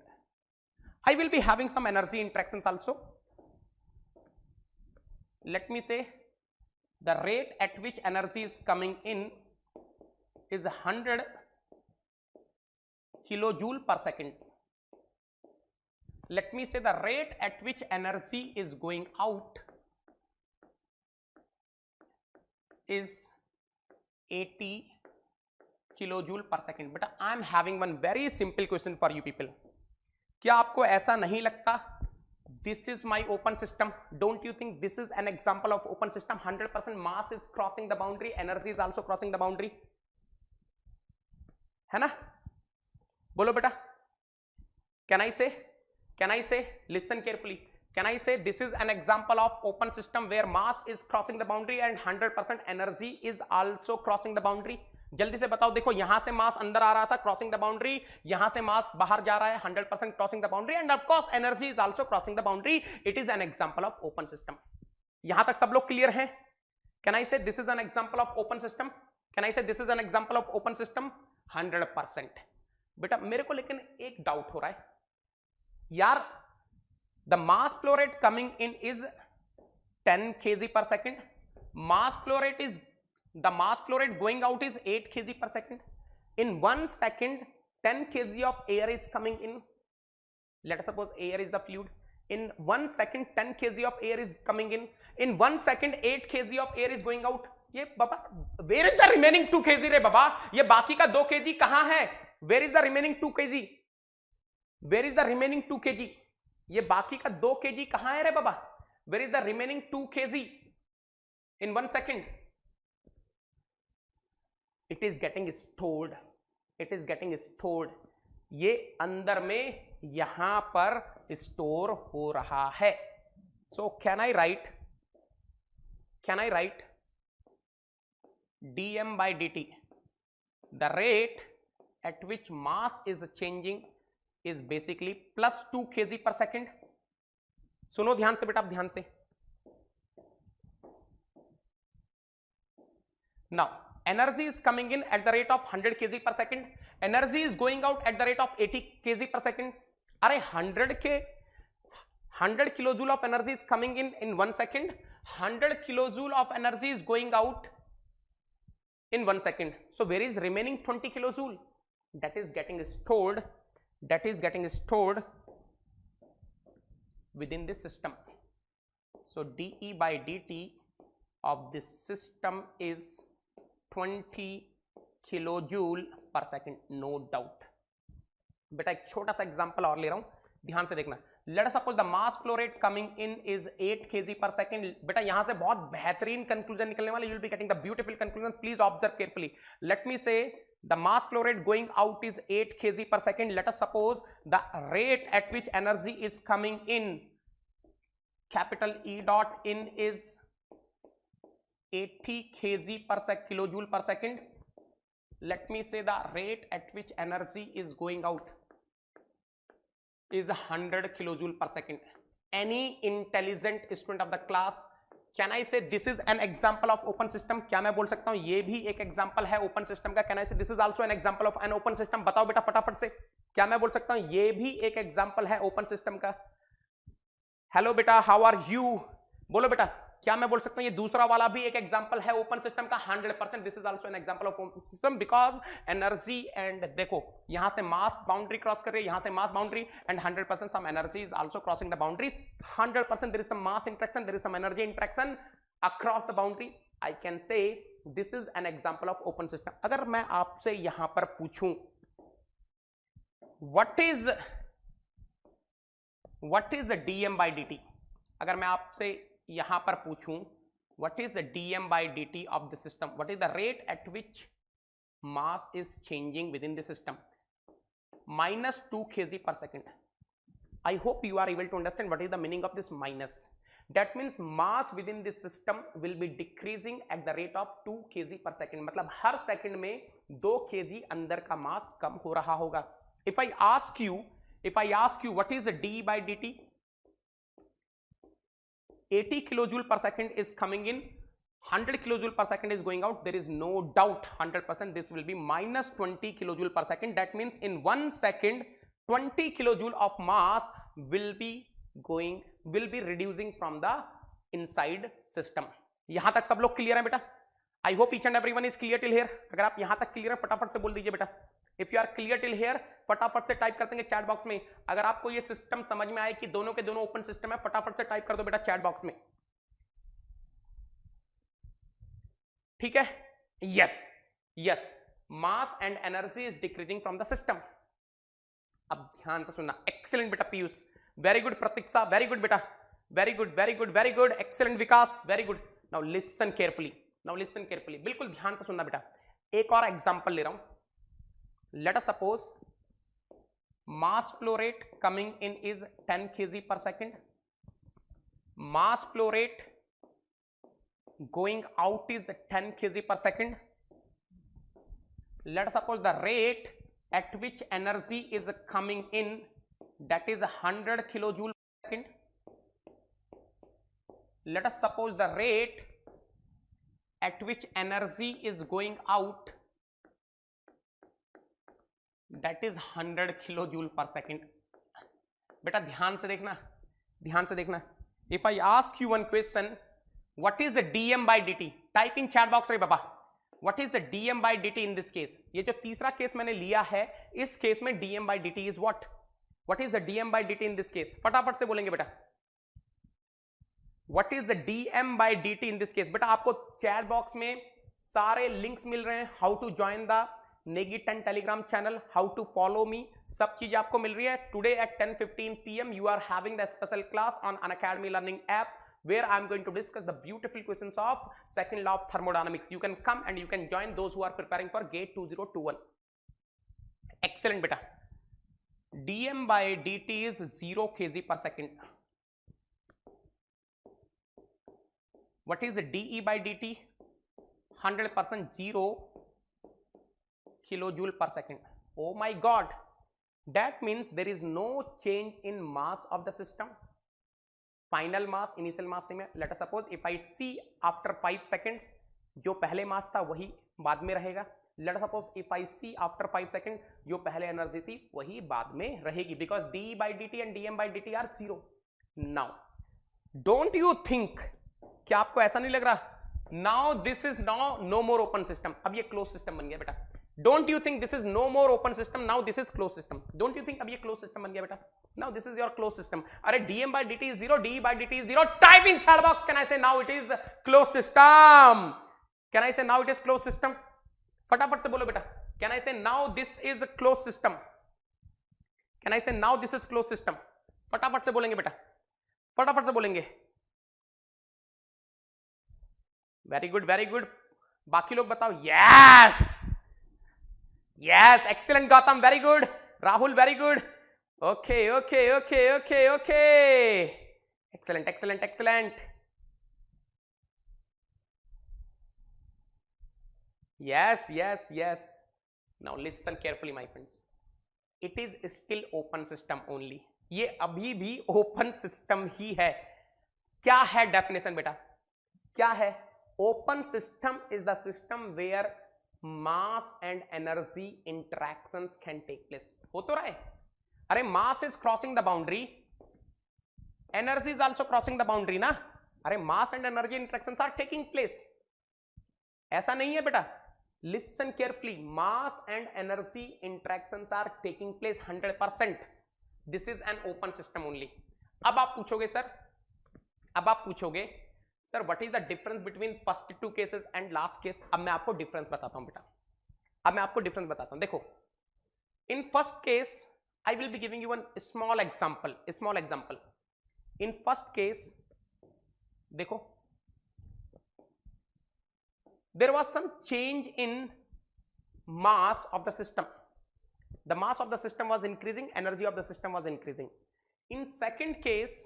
I will be having some energy interactions also. Let me say the rate at which energy is coming in is 100 kilojoule per second let me say the rate at which energy is going out is 80 kilojoule per second. But I am having one very simple question for you people. क्या आपको ऐसा नहीं लगता this is my open system? Don't you think this is an example of open system? 100% mass is crossing the boundary, energy is also crossing the boundary, है ना? बोलो बेटा. Can I say, listen carefully, can I say this is an example of open system where mass is crossing the boundary and 100% energy is also crossing the boundary? जल्दी से बताओ. देखो यहां से मास अंदर आ रहा था, क्रॉसिंग द बाउंड्री, यहां से मास बाहर जा रहा है, 100% crossing the boundary, and of course energy is also crossing the boundary. It is an example of open system. यहां तक सब लोग क्लियर हैं? Can I say this is an example of open system? Can I say this is an example of open system? 100%. बेटा मेरे को लेकिन एक डाउट हो रहा है यार. The mass flow rate coming in is 10 kg per second. Mass flow rate is, the mass flow rate going out is 8 kg per second. In 1 second 10 kg of air is coming in. Let us suppose air is the fluid. In 1 second 10 kg of air is coming in. In 1 second 8 kg of air is going out. ये बाबा where is the remaining 2 kg रे बाबा? ये बाकी का 2 kg कहां है? Where is the remaining 2 kg? Where is the remaining 2 kg? ये बाकी का 2 kg कहां है रे बाबा? Where is the remaining 2 kg in 1 second? It is getting stored. It is getting stored. ये अंदर में यहां पर स्टोर हो रहा है. So can I write dm by dt, the rate at which mass is changing is basically plus 2 kg per second. सुनो ध्यान से बेटा, आप ध्यान से. Now energy is coming in at the rate of 100 kg per second. Energy is going out at the rate of 80 kg per second. अरे 100 kilojoule of energy is coming in 1 second. 100 kilojoule of energy is going out in 1 second. So where is remaining 20 kilojoule? That is getting stored. That is getting stored within this system. So dE by dt of this system is 20 kilojoule per second, no doubt. बेटा एक छोटा सा example और ले रहा हूं, ध्यान से देखना. Late us suppose the mass flow rate coming in is 8 kg per second. बेटा यहां से बहुत बेहतरीन कंक्लूजन निकलने वाला. You will be getting the beautiful conclusion. Please observe carefully. Late me से the mass flow rate going out is 8 kg per second. Let us suppose the rate at which energy is coming in, capital E dot in, is 80 kg per second, kilojoule per second. Let me say the rate at which energy is going out is 100 kilojoule per second. Any intelligent student of the class, can I say this is an example of open system? क्या मैं बोल सकता हूं ये भी एक example है open system का? Can I say this is also an example of an open system? बताओ बेटा फटाफट से, क्या मैं बोल सकता हूं ये भी एक एग्जांपल है ओपन सिस्टम का? हेलो बेटा, हाउ आर यू? बोलो बेटा, क्या मैं बोल सकता हूं ये दूसरा वाला भी एक एग्जांपल है ओपन सिस्टम का? 100% this is also an example of open system, because energy and देखो यहां से मास बाउंड्री क्रॉस कर रही है, यहां से mass boundary, and 100% some energy is also crossing the boundary. 100% there is some mass interaction, there is some energy interaction across the boundary. I can say this is an example of open system. अगर मैं आपसे यहां पर पूछूं what is dm by dt, अगर मैं आपसे यहां पर पूछूं what is the dm by dt of the system, what is the rate at which mass is changing within the system? minus 2 kg per second. I hope you are able to understand what is the meaning of this minus. That means mass within this system will be decreasing at the rate of 2 kg per second. मतलब हर second में 2 kg अंदर का मास कम हो रहा होगा. If I ask you what is the d by dt, 80 kilojoule per second is coming in, 100 kilojoule per second is going out. There is no doubt 100% this will be minus 20 kilojoule per second. That means in 1 second 20 kilojoule of mass will be reducing from the inside system. यहां तक सब लोग clear है बेटा? आई hope each and everyone is clear till here. अगर आप यहां तक क्लियर है फटाफट से बोल दीजिए बेटा. If you are clear till here फटाफट से टाइप कर देंगे चैट बॉक्स में। अगर आपको ये सिस्टम समझ में आए कि दोनों के दोनों ओपन सिस्टम है, फटाफट से टाइप कर दो बेटा चैट बॉक्स में, ठीक है। Yes yes, mass and energy is decreasing from the system. अब ध्यान से सुनना, एक्सीलेंट बेटा Piyush, very good Pratiksha, very good बेटा, very good very good very good, excellent Vikas, very good. Now listen carefully, now listen carefully, बिल्कुल ध्यान से सुनना बेटा। एक और एग्जांपल ले रहा हूं। Late us suppose mass flow rate coming in is 10 kg per second, mass flow rate going out is 10 kg per second. Let us suppose the rate at which energy is coming in, that is 100 kilojoule per second. Let us suppose the rate at which energy is going out, that is 100 kilojoule per second. बेटा ध्यान से देखना, ध्यान से देखना। If I ask you one question, what is the dm by dt? Type in chat box रे बाबा, what is the dm by dt in this case? ये जो तीसरा केस मैंने लिया है, इस केस में dm by dt is what? What is the dm by dt in this case? फटाफट से बोलेंगे बेटा, what is the dm by dt in this case? बेटा आपको चैट बॉक्स में सारे लिंक्स मिल रहे हैं, how to join the Negi 10 telegram channel, how to follow me, सब चीजें आपको मिल रही है। Today at 10:15 PM you are having the special class on Unacademy learning app where I am going to discuss the beautiful questions of second law of thermodynamics. You can come and you can join those who are preparing for GATE 2021. Excellent beta. dm by dt is 0 kg per second. What is dE by dt? 100% 0 kilojoule per second. Oh my god, that means there is no change in mass of the system. Final mass, initial mass same है. Let us suppose if I see after 5 seconds, जो पहले मास था वही बाद में रहेगा. Let us suppose if I see after 5 seconds, जो पहले एनर्जी थी वही बाद में रहेगी, because dE by dt and dm by dt are 0. Now, don't you think, क्या आपको ऐसा नहीं लग रहा? Now this is now no more open system. अब ये closed system बन गया बेटा. Don't you think this is no more open system? Now this is closed system. Don't you think अब ये closed system बन गया बेटा? Now this is your closed system. अरे dm by dt is 0, dE by dt is 0. Type in chat box. Can I say now it is closed system? Can I say now it is closed system? फटाफट से बोलो बेटा. Can I say now this is a closed system? Can I say now this is closed system? फटाफट से बोलेंगे बेटा. फटाफट से बोलेंगे. Very good, very good. बाकी लोग बताओ. Yes. Yes, excellent Gautam, very good. Rahul, very good. Okay, okay, okay, okay, okay. Excellent, excellent, excellent. Yes, yes, yes. Now listen carefully, my friends. It is still open system only. ये अभी भी open system ही है. क्या है definition बेटा? क्या है? Open system is the system where mass and energy interactions can take place. हो तो रहा है? अरे mass is crossing the boundary, energy is also crossing the boundary ना. अरे mass and energy interactions are taking place. ऐसा नहीं है बेटा. Listen carefully. Mass and energy interactions are taking place 100%. This is an open system only. अब आप पूछोगे sir, अब आप पूछोगे sir what is the difference between first 2 cases and last case. अब मैं आपको डिफरेंस बताता हूं बेटा. अब मैं आपको डिफरेंस बताता हूं. देखो, in first case I will be giving you one small example. Small example. In first case देखो, there was some change in mass of the system. The mass of the system was increasing, energy of the system was increasing. In second case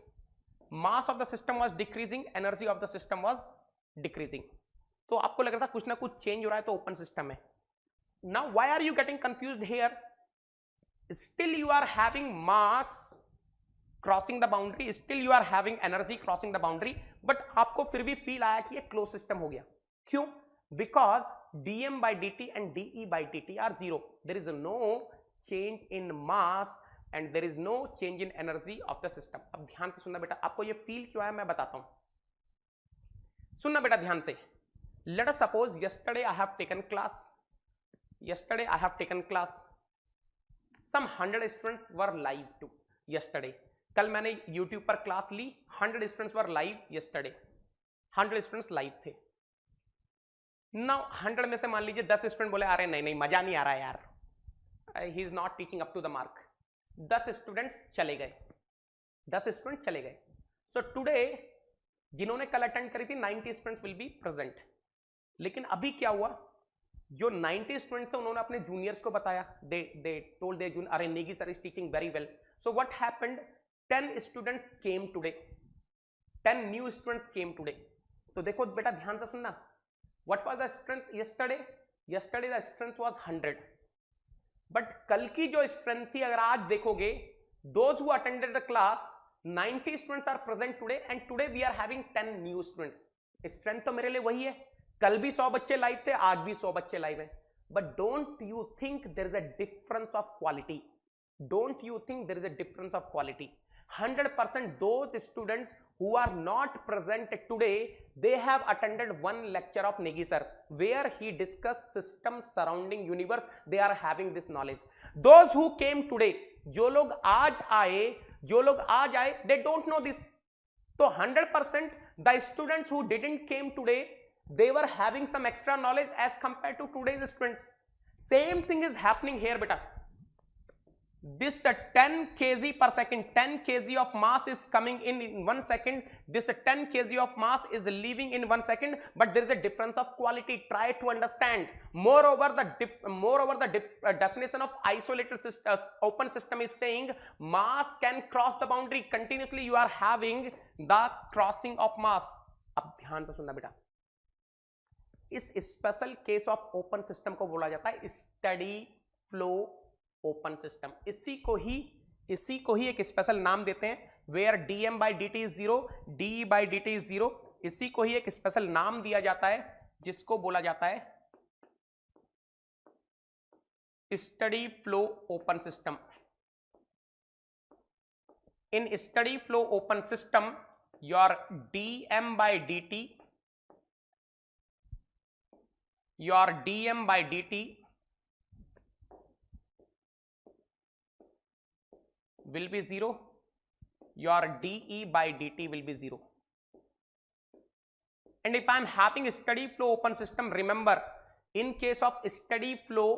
mass of the system was decreasing, energy of the system was decreasing. तो आपको लग रहा था कुछ ना कुछ change हो रहा है तो ओपन सिस्टम है. Now why are you getting confused here? Still you are having mass crossing the boundary, still you are having energy crossing the boundary, but आपको फिर भी फील आया कि ये क्लोज सिस्टम हो गया. क्यों? Because dm by dt and de by dt are 0. There is no change in mass and there is no change in energy of the system. अब ध्यान से सुनना बेटा. आपको ये फील क्यों आया मैं बताता हूं. सुनना बेटा ध्यान से. Let us suppose yesterday I have taken class. Yesterday I have taken class. Some 100 students were live to yesterday. कल मैंने यूट्यूब पर क्लास ली, 100 students were live yesterday, 100 students live थे। नाउ 100 में से मान लीजिए 10 स्टूडेंट बोले अरे नहीं नहीं मजा नहीं आ रहा यार, he is not teaching up to the mark. 10 students चले गए, 10 स्टूडेंट चले गए। सो टुडे जिन्होंने कल अटेंड करी थी 90 स्टूडेंट्स विल बी प्रेजेंट। लेकिन अभी क्या हुआ, जो 90 स्टूडेंट्स थे उन्होंने अपने जूनियर्स को बताया, दे टोल्ड देयर जूनियर अरे Negi sir is teaching very well. So what happened, 10 students came today, 10 new students came today. तो देखो बेटा ध्यान से सुनना, what was the strength yesterday, yesterday the strength was 100, but कल की जो स्ट्रेंथ थी अगर आज देखोगे, those who attended the class 90 students are present today and today we are having 10 new students. Strength तो मेरे लिए वही है, कल भी 100 बच्चे लाइव थे, आज भी 100 बच्चे लाइव हैं। But don't you think there is a difference of quality, don't you think there is a difference of quality. 100% those students who are not present today, they have attended one lecture of Negi sir where he discussed system surrounding universe, they are having this knowledge. Those who came today, जो लोग आज आए, जो लोग आज आए, they don't know this. तो 100% the students who didn't came today, they were having some extra knowledge as compared to today's students. Same thing is happening here beta. This 10 kg per second, 10 kg of mass is coming in 1 second, this 10 kg of mass is leaving in 1 second, but there is a difference of quality, try to understand. Moreover the definition of isolated system, open system is saying mass can cross the boundary, continuously you are having the crossing of mass. अब ध्यान से सुनना बेटा, इस special case of open system को बोला जाता है स्टडी फ्लो ओपन सिस्टम। इसी को ही एक स्पेशल नाम देते हैं, where dm by dt is 0, de by dt is 0। इसी को ही एक स्पेशल नाम दिया जाता है जिसको बोला जाता है study flow open system. In study flow open system your dm by dt, your dm by dt will be 0, your de by dt will be 0. And if I am having steady flow open system, remember in case of steady flow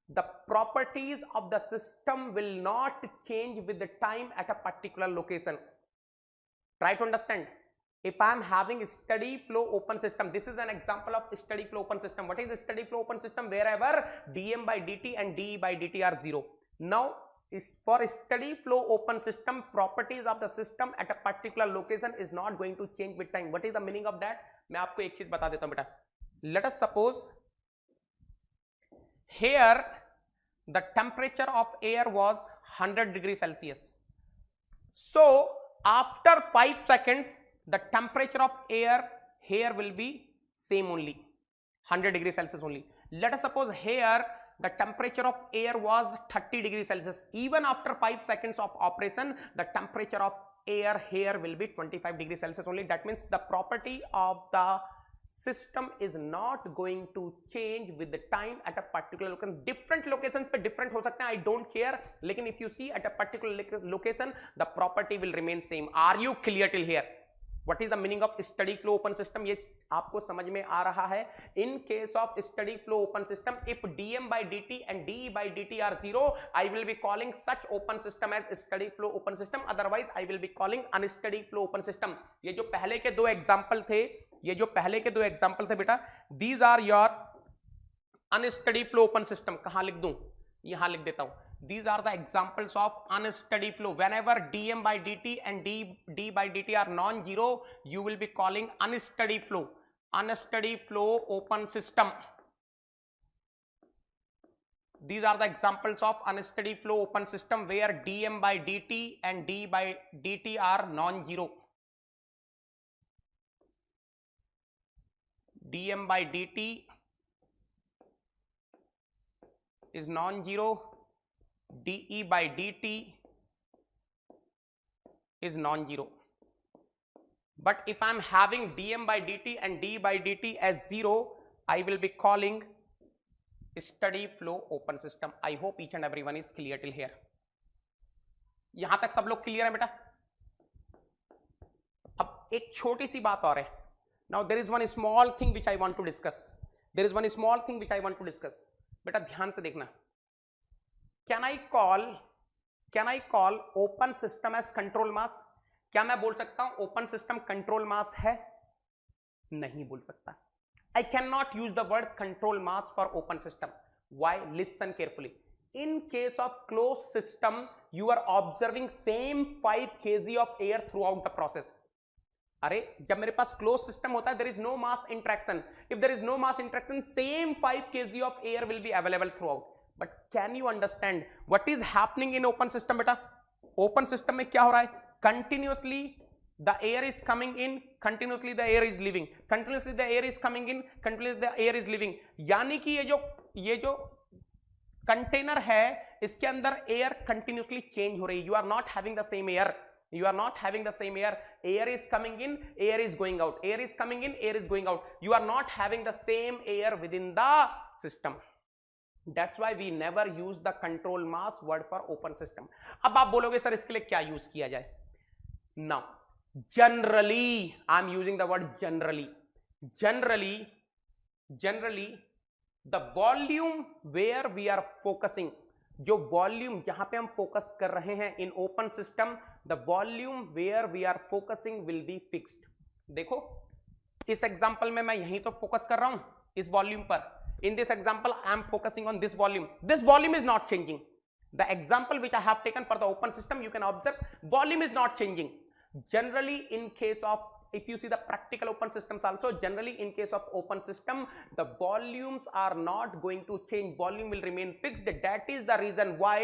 the properties of the system will not change with the time at a particular location. Try to understand. If I am having steady flow open system, this is an example of steady flow open system. What is the steady flow open system? Wherever dm by dt and de by dt are 0. Now for steady flow open system, properties of the system at a particular location is not going to change with time. What is the meaning of that? मैं आपको एक चीज बता देता हूं बेटा. Let us suppose here the temperature of air was 100 degrees Celsius. So after 5 seconds the temperature of air here will be same only, 100 degrees Celsius only. Let us suppose here the temperature of air was 30 degrees Celsius. Even after 5 seconds of operation, the temperature of air here will be 25 degrees Celsius only. That means the property of the system is not going to change with the time at a particular location. Different locations पे different हो सकते हैं, I don't care. लेकिन if you see at a particular location, the property will remain same. Are you clear till here? What is the meaning of steady flow open system? ये आपको समझ में आ रहा है. In case of steady flow open system, if dm by dt and de by dt are 0, I will be calling such open system as steady flow open system. Otherwise, I will be calling unsteady flow open system. ये जो पहले के दो example थे, बेटा, these are your unsteady flow open system. कहाँ लिख दूं? यहां लिख देता हूं. These are the examples of unsteady flow. Whenever dm by dt and d by dt are non-zero, you will be calling unsteady flow. Unsteady flow open system. These are the examples of unsteady flow open system where dm by dt and d by dt are non-zero. dm by dt is non-zero, de by dt is non-zero. But if I am having dm by dt and d by dt as 0, I will be calling study flow open system. I hope each and everyone is clear till here. यहां तक सब लोग clear है बेटा? अब एक छोटी सी बात और है. Now there is one small thing which I want to discuss. There is one small thing which I want to discuss. बेटा ध्यान से देखना. Can I call open system as control mass? क्या मैं बोल सकता हूं ओपन सिस्टम कंट्रोल मास है? नहीं बोल सकता. I cannot use the word control mass for open system. Why? Listen carefully. In case of closed system, you are observing same 5 kg of air throughout the process. अरे जब मेरे पास closed system होता है, there is no mass interaction. If there is no mass interaction, same 5 kg of air will be available throughout. But can you understand what is happening in open system बेटा? Open system में क्या हो रहा है? Continuously the air is coming in, continuously the air is leaving, continuously the air is coming in, continuously the air is leaving. यानी कि ये जो कंटेनर है इसके अंदर एयर कंटिन्यूसली चेंज हो रही है. You are not having the same air. You are not having the same air. Air is coming in, air is going out. Air is coming in, air is going out. You are not having the same air within the system. That's why we never use the control mass word for open system. अब आप बोलोगे sir इसके लिए क्या use किया जाए? Now, generally, I'm using the word generally. Generally, the volume where we are focusing, जो volume जहां पे हम फोकस कर रहे हैं in open system, the volume where we are focusing will be fixed. देखो इस एग्जांपल में मैं यहीं तो फोकस कर रहा हूं इस वॉल्यूम पर. In this example I am focusing on this volume. This volume is not changing. The example which I have taken for the open system, you can observe volume is not changing. Generally in case of, if you see the practical open systems also, generally in case of open system, the volumes are not going to change. Volume will remain fixed. That is the reason why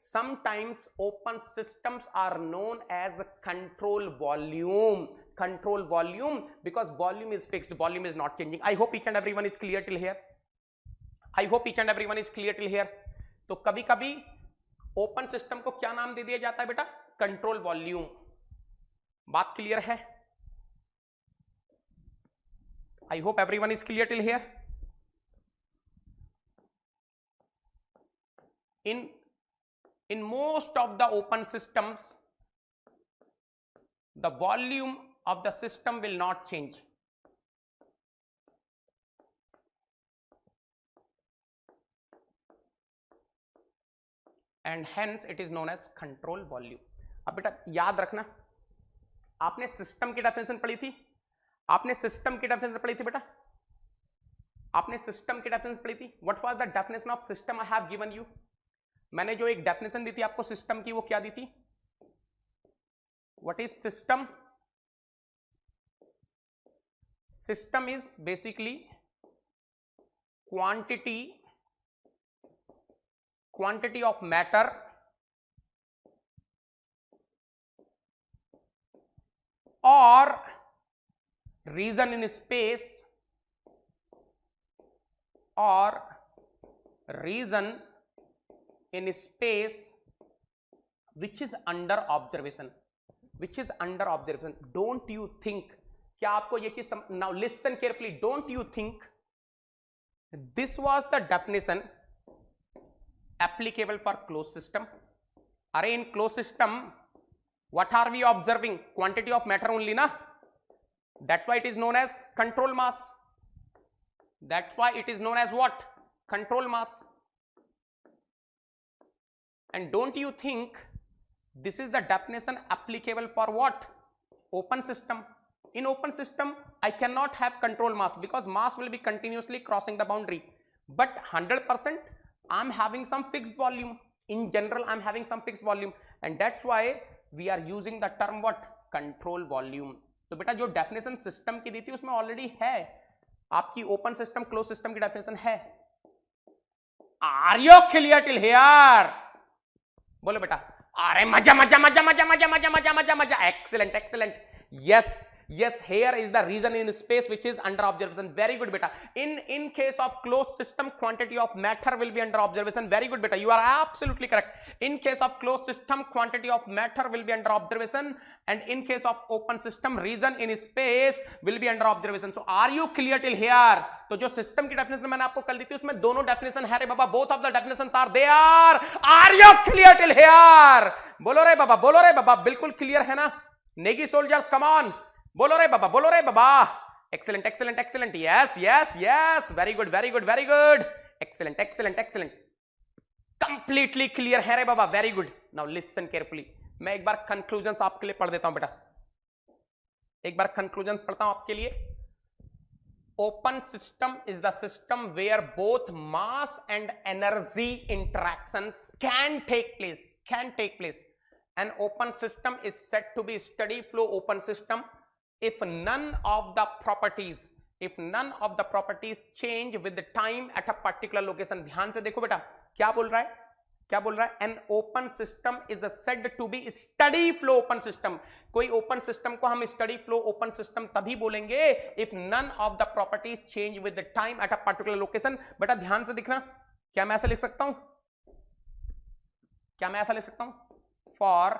sometimes open systems are known as control volume. Control volume, because volume is fixed, volume is not changing. I hope each and everyone is clear till here. I hope each and everyone is clear till here. तो कभी कभी open system को क्या नाम दे दिया जाता है बेटा? Control volume. बात क्लियर है? I hope everyone is clear till here. in most of the open systems, the volume of the system will not change. And hence it is known as control volume. अब बेटा याद रखना, आपने system की definition पढ़ी थी. आपने system की डेफिनेशन पढ़ी थी बेटा. आपने सिस्टम की डेफिनेशन पढ़ी थी. What was the definition of system I have given you? मैंने जो एक डेफिनेशन दी थी आपको सिस्टम की, वो क्या दी थी? What is system? System is basically quantity of matter or region in space which is under observation. Don't you think, क्या आपको ये चीज now listen carefully, don't you think this was the definition applicable for closed system? अरे in closed system what are we observing? Quantity of matter only, na? That's why it is known as control mass. That's why it is known as what? Control mass. And don't you think this is the definition applicable for what? Open system. In open system, I cannot have control mass because mass will be continuously crossing the boundary. But 100%, I'm having some fixed volume. In general, I'm having some fixed volume. And that's why we are using the term what? Control volume. तो बेटा जो definition system की दी थी उसमें already है आपकी open system close system की definition है. Are you clear till here? बोलो बेटा. अरे मजा मजा मजा मजा मजा मजा मजा मजा मजा. Excellent excellent. Yes, Yes, here is the region in space which is under observation. Very good, beta. In case of closed system, quantity of matter will be under observation. Very good, beta. You are absolutely correct. In case of closed system, quantity of matter will be under observation, and in case of open system, region in space will be under observation. So, are you clear till here? तो जो system की definition मैंने आपको कल दी थी उसमें दोनों definition है रे बाबा. Both of the definitions are there. Are you clear till here? बोलो रे बाबा, बोलो रे बाबा. बिल्कुल क्लियर है ना? Negi soldiers, come on. बोलो रे बाबा, बोलो रे बाबा. Excellent, excellent, excellent. Yes, yes, yes. Very good, very good, very good. Excellent, excellent, excellent. Completely clear है रे बाबा. Very good. Now listen carefully. मैं एक बार कंक्लूजन आपके लिए पढ़ देता हूं बेटा. एक बार कंक्लूजन पढ़ता हूं आपके लिए. Open system is the system where both mass and energy interactions can take place. An open system is said to be steady flow open system if none of the properties change with the time at a particular location. ध्यान से देखो बेटा, क्या बोल रहा है? An open system is said to be steady flow open system. कोई open system को हम स्टडी फ्लो ओपन सिस्टम तभी बोलेंगे if none of the properties change with the time at a particular location. बेटा ध्यान से दिखना. क्या मैं ऐसा लिख सकता हूं? For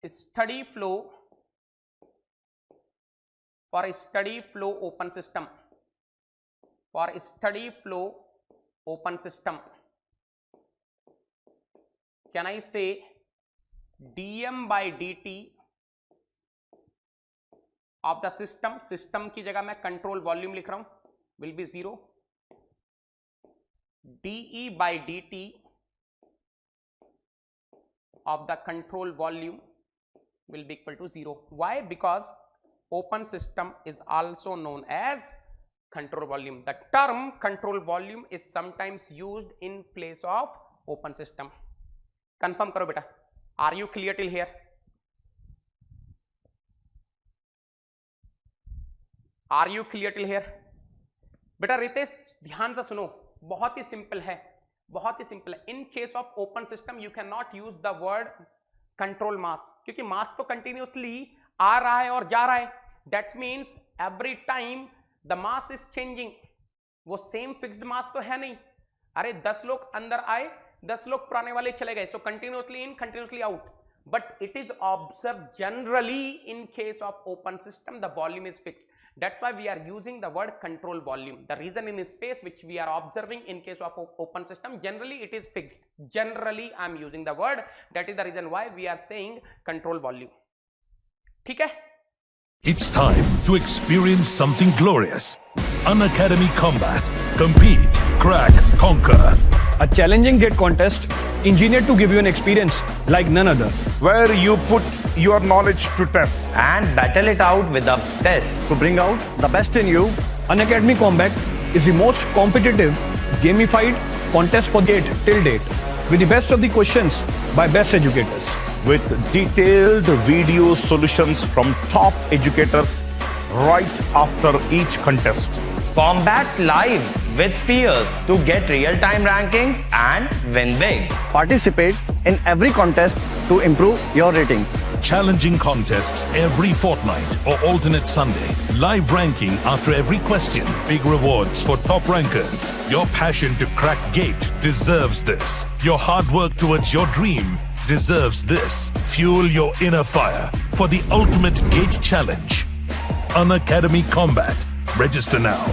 study flow open system can I से dm by dt of the system की जगह मैं कंट्रोल वॉल्यूम लिख रहा हूं, will be 0. de by dt of the control volume will be equal to 0. Why? Because open system is also known as control volume. The term control volume is sometimes used in place of open system. Confirm करो बेटा. Are you clear till here? Are you clear till here? बेटा रितेश ध्यान से सुनो. बहुत ही simple है. In case of open system you can not use the word control mass, क्योंकि मास तो कंटिन्यूसली आ रहा है और जा रहा है. That means every time the mass is changing. वो सेम फिक्स्ड मास तो है नहीं. अरे 10 लोग अंदर आए, 10 लोग पुराने वाले चले गए. So continuously in, continuously out. But it is observe generally in case of open system the volume is fixed. That's why we are using the word control volume. The reason in space which we are observing in case of open system, generally it is fixed. Generally I am using the word. That is the reason why we are saying control volume. ठीक है? It's time to experience something glorious. Unacademy Combat. Compete, crack, conquer. A challenging gate contest engineered to give you an experience like none other. Where you put your knowledge to test and battle it out with the best. To bring out the best in you, Unacademy Combat is the most competitive, gamified contest for GATE till date, with the best of the questions by best educators. with detailed video solutions from top educators right after each contest. Combat live with peers to get real-time rankings and win big. Participate in every contest to improve your ratings. Challenging contests every fortnight or alternate Sunday. Live ranking after every question. Big rewards for top rankers. Your passion to crack GATE deserves this. Your hard work towards your dream deserves this. Fuel your inner fire for the ultimate GATE challenge. Unacademy Combat. Register now.